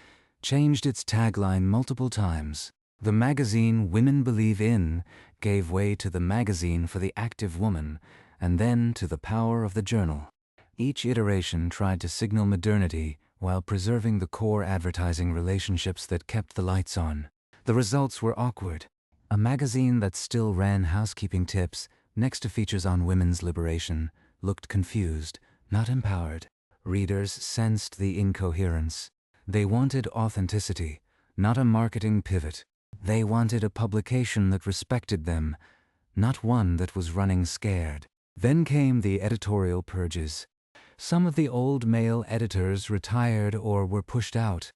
changed its tagline multiple times. The magazine Women Believe In gave way to the magazine for the active woman, and then to the power of the journal. Each iteration tried to signal modernity while preserving the core advertising relationships that kept the lights on. The results were awkward. A magazine that still ran housekeeping tips next to features on women's liberation looked confused, not empowered. Readers sensed the incoherence. They wanted authenticity, not a marketing pivot. They wanted a publication that respected them, not one that was running scared. Then came the editorial purges. Some of the old male editors retired or were pushed out.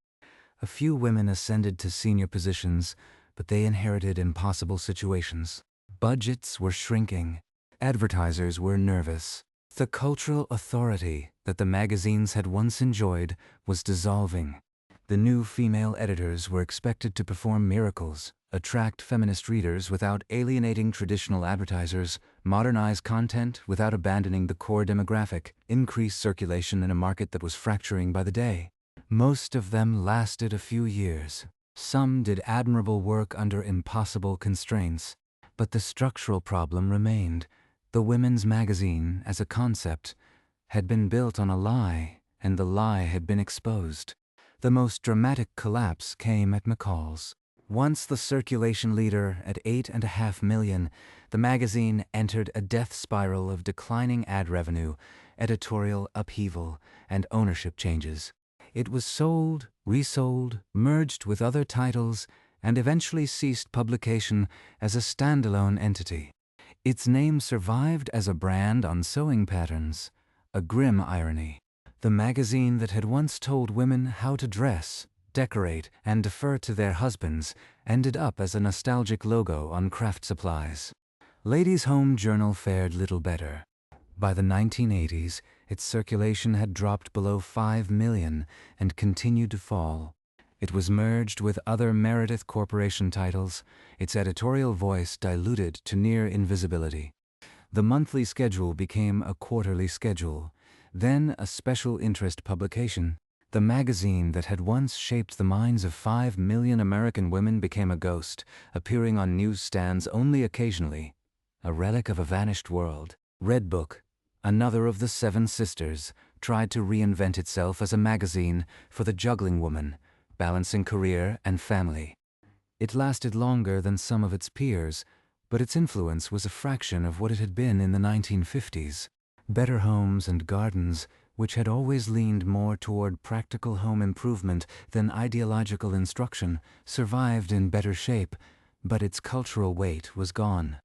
A few women ascended to senior positions, but they inherited impossible situations. Budgets were shrinking. Advertisers were nervous. The cultural authority that the magazines had once enjoyed was dissolving. The new female editors were expected to perform miracles, attract feminist readers without alienating traditional advertisers, modernize content without abandoning the core demographic, increase circulation in a market that was fracturing by the day. Most of them lasted a few years. Some did admirable work under impossible constraints. But the structural problem remained. The women's magazine, as a concept, had been built on a lie, and the lie had been exposed. The most dramatic collapse came at McCall's. Once the circulation leader at 8.5 million, the magazine entered a death spiral of declining ad revenue, editorial upheaval, and ownership changes. It was sold, resold, merged with other titles, and eventually ceased publication as a standalone entity. Its name survived as a brand on sewing patterns, a grim irony. The magazine that had once told women how to dress, decorate, and defer to their husbands ended up as a nostalgic logo on craft supplies. Ladies' Home Journal fared little better. By the 1980s, its circulation had dropped below 5 million and continued to fall. It was merged with other Meredith Corporation titles, its editorial voice diluted to near invisibility. The monthly schedule became a quarterly schedule, then a special interest publication. The magazine that had once shaped the minds of 5 million American women became a ghost, appearing on newsstands only occasionally, a relic of a vanished world. Red Book, another of the Seven Sisters, tried to reinvent itself as a magazine for the juggling woman, balancing career and family. It lasted longer than some of its peers, but its influence was a fraction of what it had been in the 1950s. Better Homes and Gardens which had always leaned more toward practical home improvement than ideological instruction, survived in better shape, but its cultural weight was gone.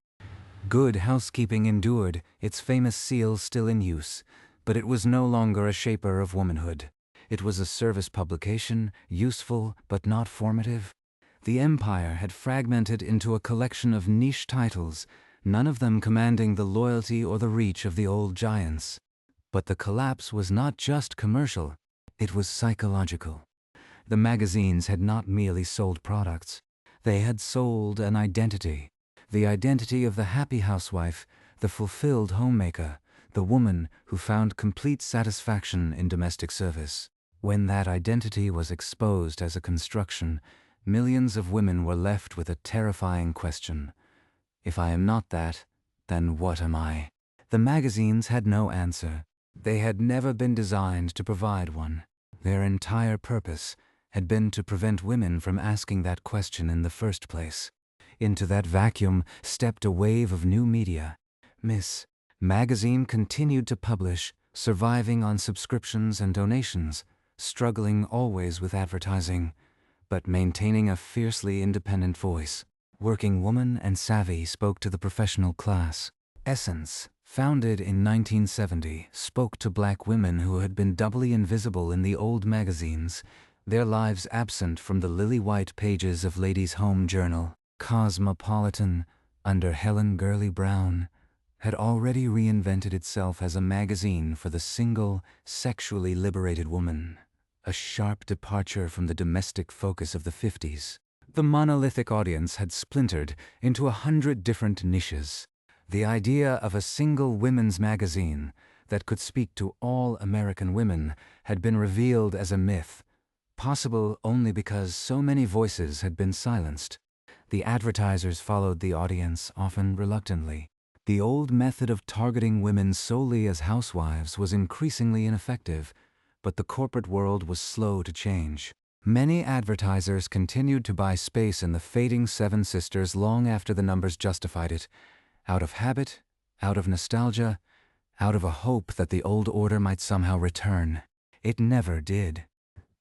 Good Housekeeping endured, its famous seal still in use, but it was no longer a shaper of womanhood. It was a service publication, useful but not formative. The empire had fragmented into a collection of niche titles, none of them commanding the loyalty or the reach of the old giants. But the collapse was not just commercial, it was psychological. The magazines had not merely sold products, they had sold an identity. The identity of the happy housewife, the fulfilled homemaker, the woman who found complete satisfaction in domestic service. When that identity was exposed as a construction, millions of women were left with a terrifying question. If I am not that, then what am I? The magazines had no answer. They had never been designed to provide one. Their entire purpose had been to prevent women from asking that question in the first place. Into that vacuum stepped a wave of new media. Miss Magazine continued to publish, surviving on subscriptions and donations, struggling always with advertising, but maintaining a fiercely independent voice. Working Woman and Savvy spoke to the professional class. Essence, founded in 1970, spoke to black women who had been doubly invisible in the old magazines, their lives absent from the lily-white pages of Ladies' Home Journal. Cosmopolitan, under Helen Gurley Brown, had already reinvented itself as a magazine for the single, sexually liberated woman, a sharp departure from the domestic focus of the 50s. The monolithic audience had splintered into 100 different niches. The idea of a single women's magazine that could speak to all American women had been revealed as a myth, possible only because so many voices had been silenced. The advertisers followed the audience, often reluctantly. The old method of targeting women solely as housewives was increasingly ineffective, but the corporate world was slow to change. Many advertisers continued to buy space in the fading Seven Sisters long after the numbers justified it, out of habit, out of nostalgia, out of a hope that the old order might somehow return. It never did.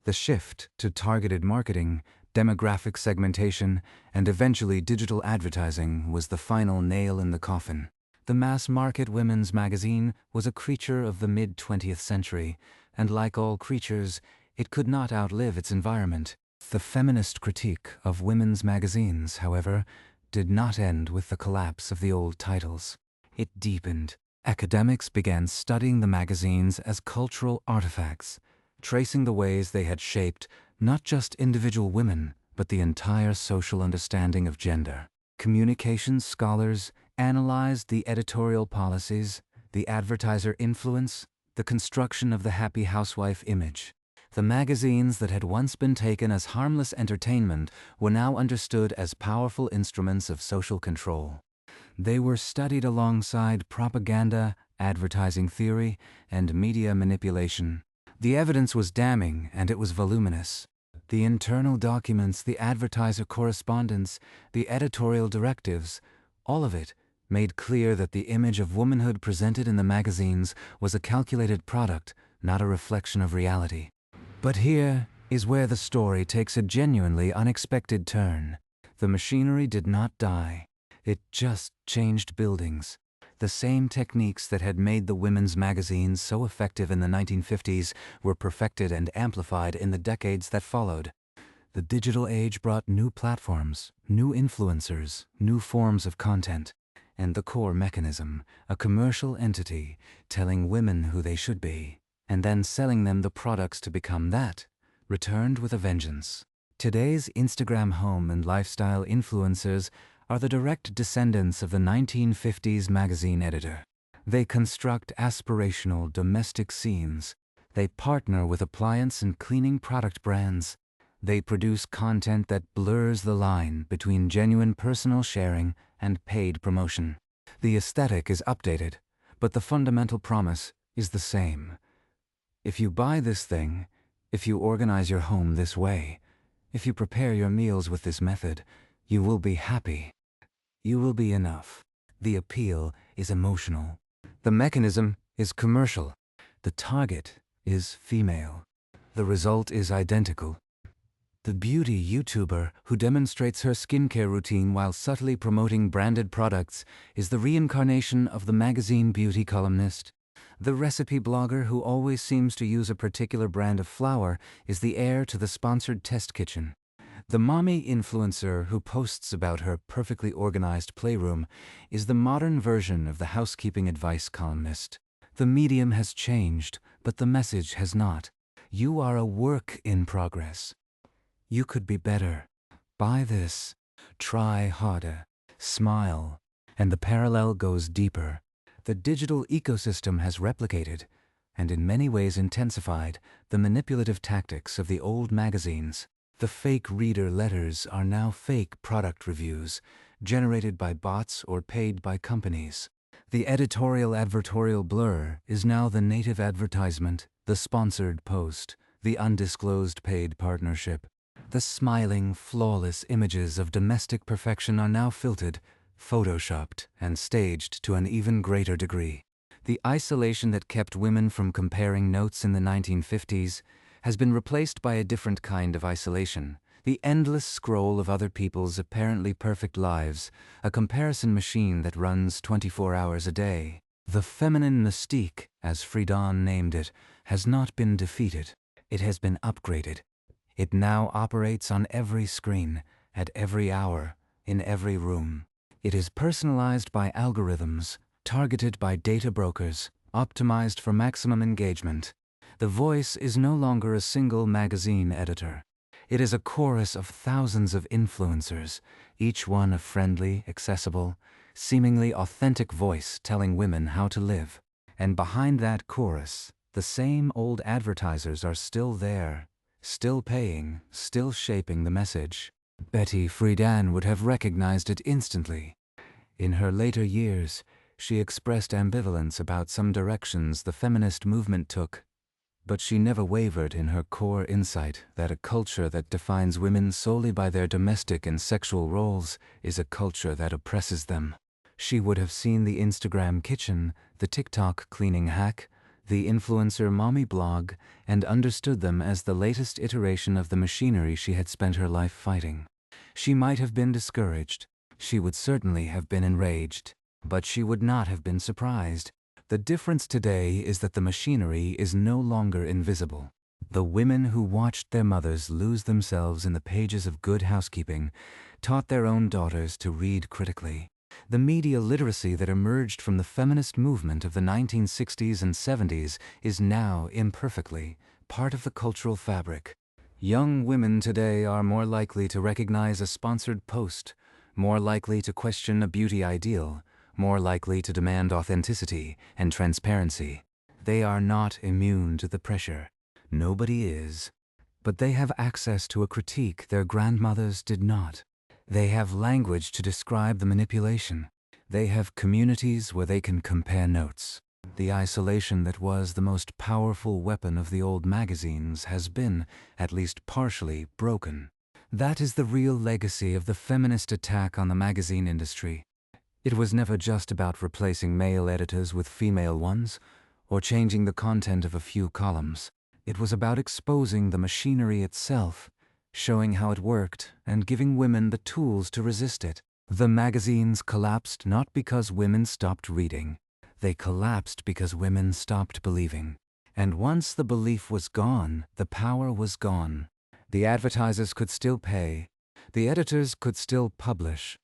The shift to targeted marketing, demographic segmentation, and eventually digital advertising was the final nail in the coffin. The mass-market women's magazine was a creature of the mid-20th century, and like all creatures, it could not outlive its environment. The feminist critique of women's magazines, however, did not end with the collapse of the old titles. It deepened. Academics began studying the magazines as cultural artifacts, tracing the ways they had shaped not just individual women, but the entire social understanding of gender. Communications scholars analyzed the editorial policies, the advertiser influence, the construction of the happy housewife image. The magazines that had once been taken as harmless entertainment were now understood as powerful instruments of social control. They were studied alongside propaganda, advertising theory, and media manipulation. The evidence was damning, and it was voluminous. The internal documents, the advertiser correspondence, the editorial directives, all of it made clear that the image of womanhood presented in the magazines was a calculated product, not a reflection of reality. But here is where the story takes a genuinely unexpected turn. The machinery did not die. It just changed buildings. The same techniques that had made the women's magazines so effective in the 1950s were perfected and amplified in the decades that followed. The digital age brought new platforms, new influencers, new forms of content, and the core mechanism, a commercial entity telling women who they should be, and then selling them the products to become that, returned with a vengeance. Today's Instagram home and lifestyle influencers are the direct descendants of the 1950s magazine editor. They construct aspirational domestic scenes. They partner with appliance and cleaning product brands. They produce content that blurs the line between genuine personal sharing and paid promotion. The aesthetic is updated, but the fundamental promise is the same. If you buy this thing, if you organize your home this way, if you prepare your meals with this method, you will be happy. You will be enough. The appeal is emotional. The mechanism is commercial. The target is female. The result is identical. The beauty YouTuber who demonstrates her skincare routine while subtly promoting branded products is the reincarnation of the magazine beauty columnist. The recipe blogger who always seems to use a particular brand of flour is the heir to the sponsored test kitchen. The mommy influencer who posts about her perfectly organized playroom is the modern version of the housekeeping advice columnist. The medium has changed, but the message has not. You are a work in progress. You could be better. Buy this. Try harder. Smile. And the parallel goes deeper. The digital ecosystem has replicated, and in many ways intensified, the manipulative tactics of the old magazines. The fake reader letters are now fake product reviews, generated by bots or paid by companies. The editorial-advertorial blur is now the native advertisement, the sponsored post, the undisclosed paid partnership. The smiling, flawless images of domestic perfection are now filtered, photoshopped, and staged to an even greater degree. The isolation that kept women from comparing notes in the 1950s has been replaced by a different kind of isolation, the endless scroll of other people's apparently perfect lives, a comparison machine that runs 24 hours a day. The feminine mystique, as Friedan named it, has not been defeated. It has been upgraded. It now operates on every screen, at every hour, in every room. It is personalized by algorithms, targeted by data brokers, optimized for maximum engagement. The voice is no longer a single magazine editor. It is a chorus of thousands of influencers, each one a friendly, accessible, seemingly authentic voice telling women how to live. And behind that chorus, the same old advertisers are still there, still paying, still shaping the message. Betty Friedan would have recognized it instantly. In her later years, she expressed ambivalence about some directions the feminist movement took, but she never wavered in her core insight that a culture that defines women solely by their domestic and sexual roles is a culture that oppresses them. She would have seen the Instagram kitchen, the TikTok cleaning hack, the influencer mommy blog, and understood them as the latest iteration of the machinery she had spent her life fighting. She might have been discouraged. She would certainly have been enraged. But she would not have been surprised. The difference today is that the machinery is no longer invisible. The women who watched their mothers lose themselves in the pages of Good Housekeeping taught their own daughters to read critically. The media literacy that emerged from the feminist movement of the 1960s and 70s is now, imperfectly, part of the cultural fabric. Young women today are more likely to recognize a sponsored post, more likely to question a beauty ideal, more likely to demand authenticity and transparency. They are not immune to the pressure. Nobody is. But they have access to a critique their grandmothers did not. They have language to describe the manipulation. They have communities where they can compare notes. The isolation that was the most powerful weapon of the old magazines has been, at least partially, broken. That is the real legacy of the feminist attack on the magazine industry. It was never just about replacing male editors with female ones, or changing the content of a few columns. It was about exposing the machinery itself, showing how it worked, and giving women the tools to resist it. The magazines collapsed not because women stopped reading. They collapsed because women stopped believing. And once the belief was gone, the power was gone. The advertisers could still pay. The editors could still publish.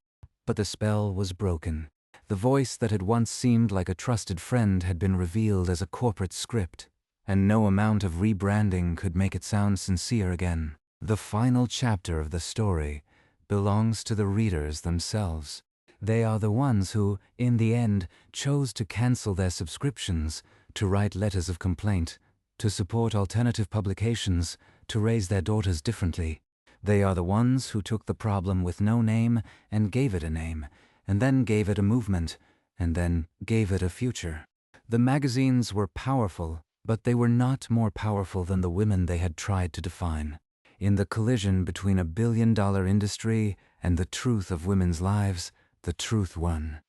But the spell was broken. The voice that had once seemed like a trusted friend had been revealed as a corporate script, and no amount of rebranding could make it sound sincere again. The final chapter of the story belongs to the readers themselves. They are the ones who, in the end, chose to cancel their subscriptions, to write letters of complaint, to support alternative publications, to raise their daughters differently. They are the ones who took the problem with no name and gave it a name, and then gave it a movement, and then gave it a future. The magazines were powerful, but they were not more powerful than the women they had tried to define. In the collision between $1 billion industry and the truth of women's lives, the truth won.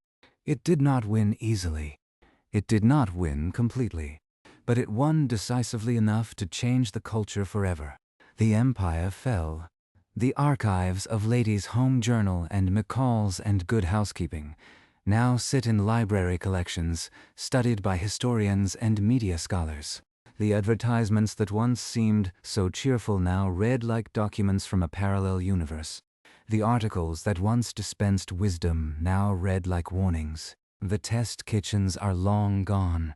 It did not win easily. It did not win completely. but it won decisively enough to change the culture forever. The empire fell. The archives of Ladies' Home Journal and McCall's and Good Housekeeping now sit in library collections, studied by historians and media scholars. The advertisements that once seemed so cheerful now read like documents from a parallel universe. The articles that once dispensed wisdom now read like warnings. The test kitchens are long gone,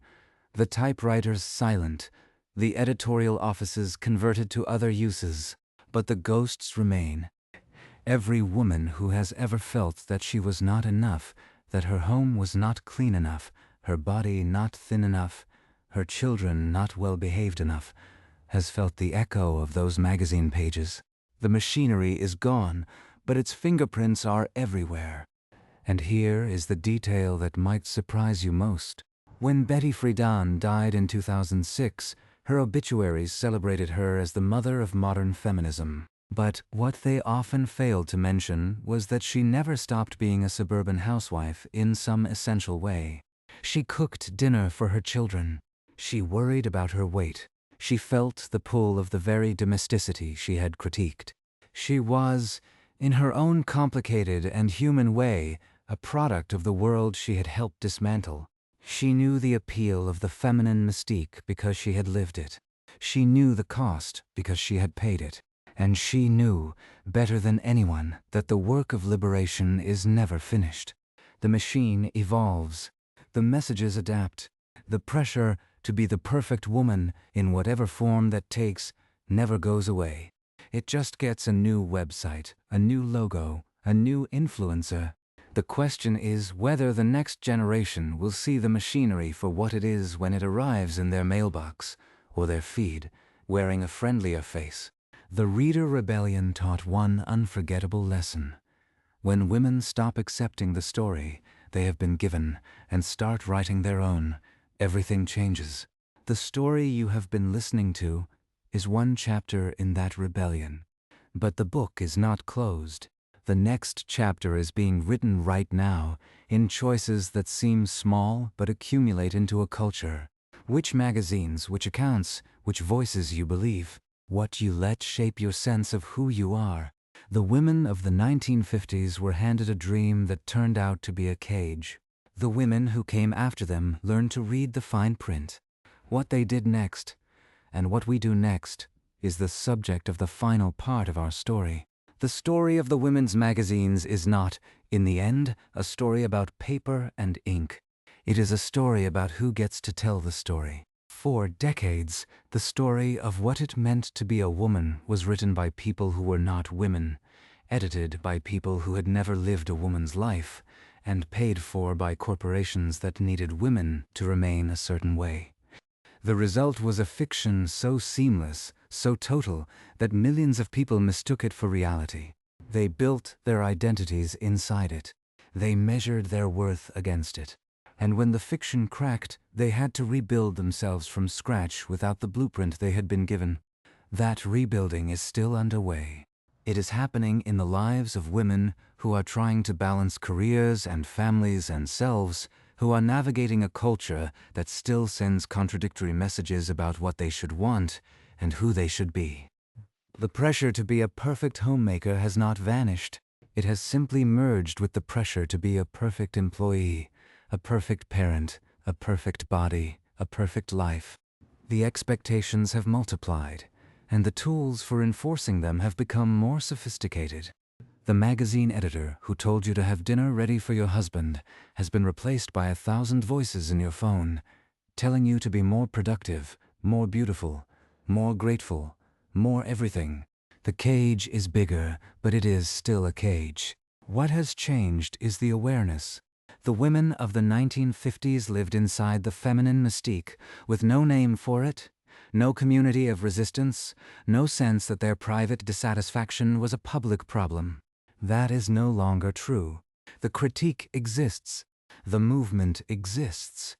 the typewriters silent, the editorial offices converted to other uses, but the ghosts remain. Every woman who has ever felt that she was not enough, that her home was not clean enough, her body not thin enough, her children not well behaved enough, has felt the echo of those magazine pages. The machinery is gone, but its fingerprints are everywhere. And here is the detail that might surprise you most. When Betty Friedan died in 2006, her obituaries celebrated her as the mother of modern feminism. But what they often failed to mention was that she never stopped being a suburban housewife in some essential way. She cooked dinner for her children. She worried about her weight. She felt the pull of the very domesticity she had critiqued. She was, in her own complicated and human way, a product of the world she had helped dismantle. She knew the appeal of the feminine mystique because she had lived it. She knew the cost because she had paid it. And she knew, better than anyone, that the work of liberation is never finished. The machine evolves. The messages adapt. The pressure to be the perfect woman, in whatever form that takes, never goes away. It just gets a new website, a new logo, a new influencer. The question is whether the next generation will see the machinery for what it is when it arrives in their mailbox or their feed, wearing a friendlier face. The Reader Rebellion taught one unforgettable lesson. When women stop accepting the story they have been given and start writing their own, everything changes. The story you have been listening to is one chapter in that rebellion. But the book is not closed. The next chapter is being written right now, in choices that seem small but accumulate into a culture. Which magazines, which accounts, which voices you believe. What you let shape your sense of who you are. The women of the 1950s were handed a dream that turned out to be a cage. The women who came after them learned to read the fine print. What they did next, and what we do next, is the subject of the final part of our story. The story of the women's magazines is not, in the end, a story about paper and ink. It is a story about who gets to tell the story. For decades, the story of what it meant to be a woman was written by people who were not women, edited by people who had never lived a woman's life, and paid for by corporations that needed women to remain a certain way. The result was a fiction so seamless, so total, that millions of people mistook it for reality. They built their identities inside it. They measured their worth against it. And when the fiction cracked, they had to rebuild themselves from scratch without the blueprint they had been given. That rebuilding is still underway. It is happening in the lives of women who are trying to balance careers and families and selves, who are navigating a culture that still sends contradictory messages about what they should want and who they should be. The pressure to be a perfect homemaker has not vanished. It has simply merged with the pressure to be a perfect employee, a perfect parent, a perfect body, a perfect life. The expectations have multiplied, and the tools for enforcing them have become more sophisticated. The magazine editor who told you to have dinner ready for your husband has been replaced by 1,000 voices in your phone, telling you to be more productive, more beautiful, more grateful, more everything. The cage is bigger, but it is still a cage. What has changed is the awareness. The women of the 1950s lived inside the feminine mystique, with no name for it, no community of resistance, no sense that their private dissatisfaction was a public problem. That is no longer true. The critique exists. The movement exists.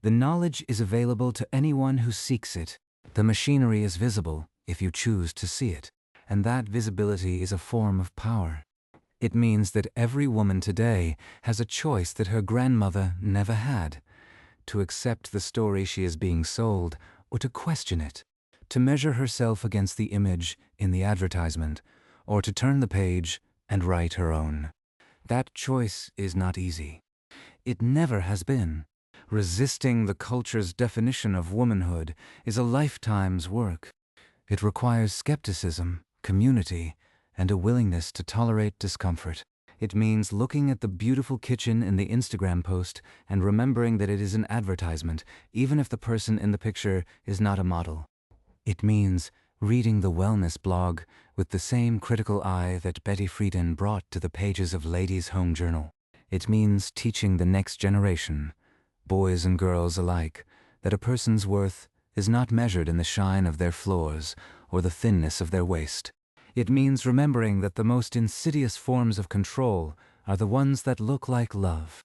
The knowledge is available to anyone who seeks it. The machinery is visible, if you choose to see it, and that visibility is a form of power. It means that every woman today has a choice that her grandmother never had, to accept the story she is being sold, or to question it, to measure herself against the image in the advertisement, or to turn the page and write her own. That choice is not easy. It never has been. Resisting the culture's definition of womanhood is a lifetime's work. It requires skepticism, community, and a willingness to tolerate discomfort. It means looking at the beautiful kitchen in the Instagram post and remembering that it is an advertisement, even if the person in the picture is not a model. It means reading the wellness blog with the same critical eye that Betty Friedan brought to the pages of Ladies' Home Journal. It means teaching the next generation, boys and girls alike, that a person's worth is not measured in the shine of their floors or the thinness of their waist. It means remembering that the most insidious forms of control are the ones that look like love.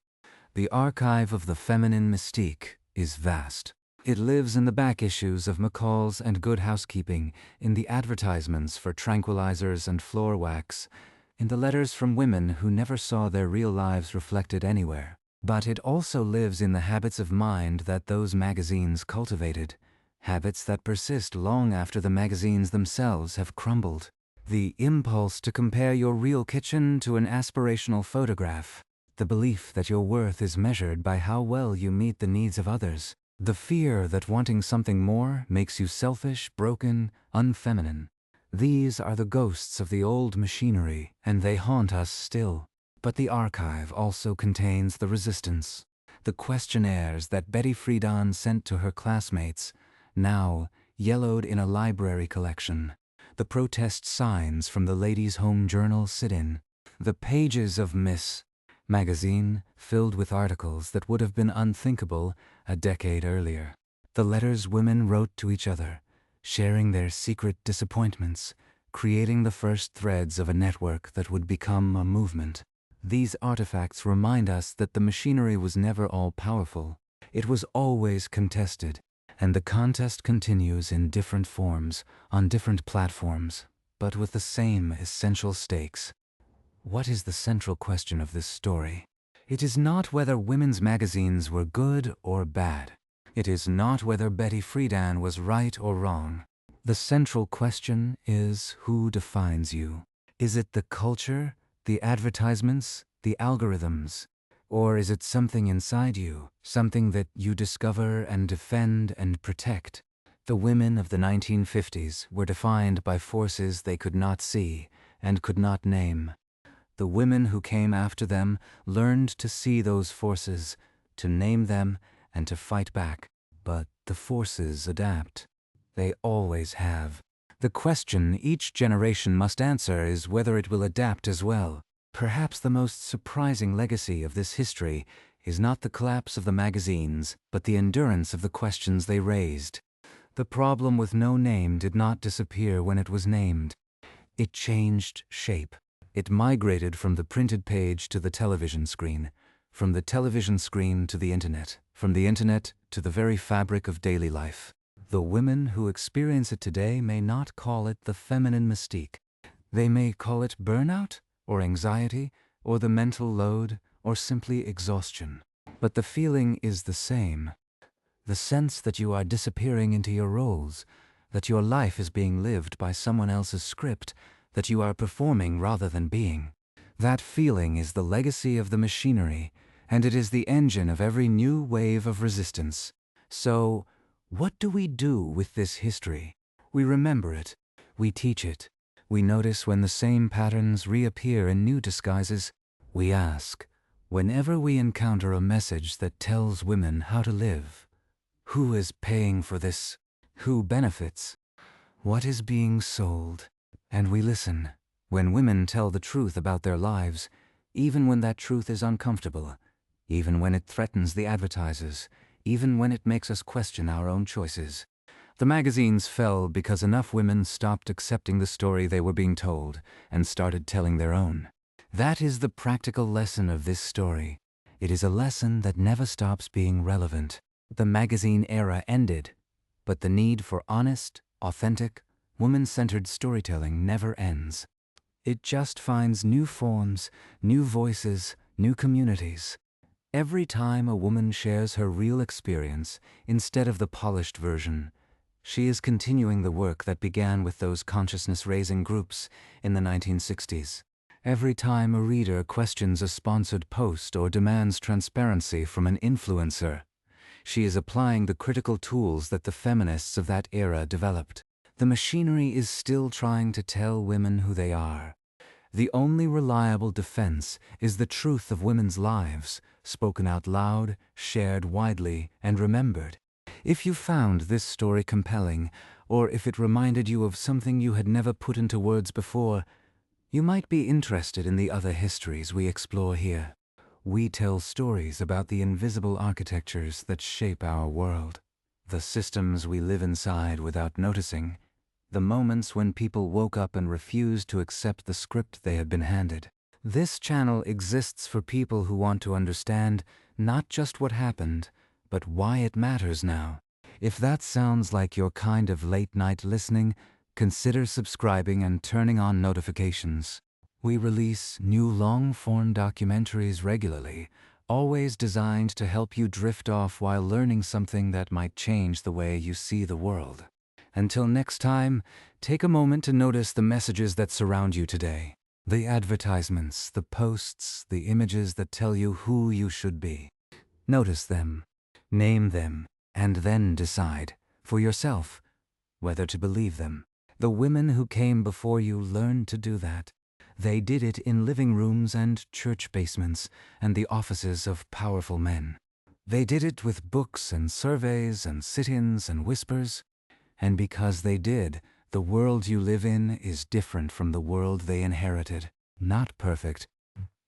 The archive of the feminine mystique is vast. It lives in the back issues of McCall's and Good Housekeeping, in the advertisements for tranquilizers and floor wax, in the letters from women who never saw their real lives reflected anywhere. But it also lives in the habits of mind that those magazines cultivated, habits that persist long after the magazines themselves have crumbled. The impulse to compare your real kitchen to an aspirational photograph, the belief that your worth is measured by how well you meet the needs of others, the fear that wanting something more makes you selfish, broken, unfeminine. These are the ghosts of the old machinery, and they haunt us still. But the archive also contains the resistance, the questionnaires that Betty Friedan sent to her classmates, now yellowed in a library collection, the protest signs from the Ladies' Home Journal sit-in, the pages of Miss magazine filled with articles that would have been unthinkable a decade earlier, the letters women wrote to each other, sharing their secret disappointments, creating the first threads of a network that would become a movement. These artifacts remind us that the machinery was never all-powerful. It was always contested, and the contest continues in different forms, on different platforms, but with the same essential stakes. What is the central question of this story? It is not whether women's magazines were good or bad. It is not whether Betty Friedan was right or wrong. The central question is who defines you. Is it the culture, the advertisements, the algorithms? Or is it something inside you, something that you discover and defend and protect? The women of the 1950s were defined by forces they could not see and could not name. The women who came after them learned to see those forces, to name them, and to fight back. But the forces adapt. They always have. The question each generation must answer is whether it will adapt as well. Perhaps the most surprising legacy of this history is not the collapse of the magazines, but the endurance of the questions they raised. The problem with no name did not disappear when it was named. It changed shape. It migrated from the printed page to the television screen, from the television screen to the internet, from the internet to the very fabric of daily life. The women who experience it today may not call it the feminine mystique. They may call it burnout, or anxiety, or the mental load, or simply exhaustion. But the feeling is the same. The sense that you are disappearing into your roles, that your life is being lived by someone else's script, that you are performing rather than being. That feeling is the legacy of the machinery, and it is the engine of every new wave of resistance. So, what do we do with this history? We remember it. We teach it. We notice when the same patterns reappear in new disguises. We ask, whenever we encounter a message that tells women how to live, who is paying for this? Who benefits? What is being sold? And we listen. When women tell the truth about their lives, even when that truth is uncomfortable, even when it threatens the advertisers, even when it makes us question our own choices. The magazines fell because enough women stopped accepting the story they were being told and started telling their own. That is the practical lesson of this story. It is a lesson that never stops being relevant. The magazine era ended, but the need for honest, authentic, woman-centered storytelling never ends. It just finds new forms, new voices, new communities. Every time a woman shares her real experience instead of the polished version, she is continuing the work that began with those consciousness-raising groups in the 1960s. Every time a reader questions a sponsored post or demands transparency from an influencer, she is applying the critical tools that the feminists of that era developed. The machinery is still trying to tell women who they are. The only reliable defense is the truth of women's lives, spoken out loud, shared widely, and remembered. If you found this story compelling, or if it reminded you of something you had never put into words before, you might be interested in the other histories we explore here. We tell stories about the invisible architectures that shape our world, the systems we live inside without noticing, the moments when people woke up and refused to accept the script they had been handed. This channel exists for people who want to understand not just what happened, but why it matters now. If that sounds like your kind of late-night listening, consider subscribing and turning on notifications. We release new long-form documentaries regularly, always designed to help you drift off while learning something that might change the way you see the world. Until next time, take a moment to notice the messages that surround you today. The advertisements, the posts, the images that tell you who you should be. Notice them, name them, and then decide, for yourself, whether to believe them. The women who came before you learned to do that. They did it in living rooms and church basements and the offices of powerful men. They did it with books and surveys and sit-ins and whispers. And because they did, the world you live in is different from the world they inherited. Not perfect,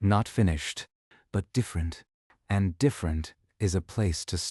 not finished, but different. And different is a place to start.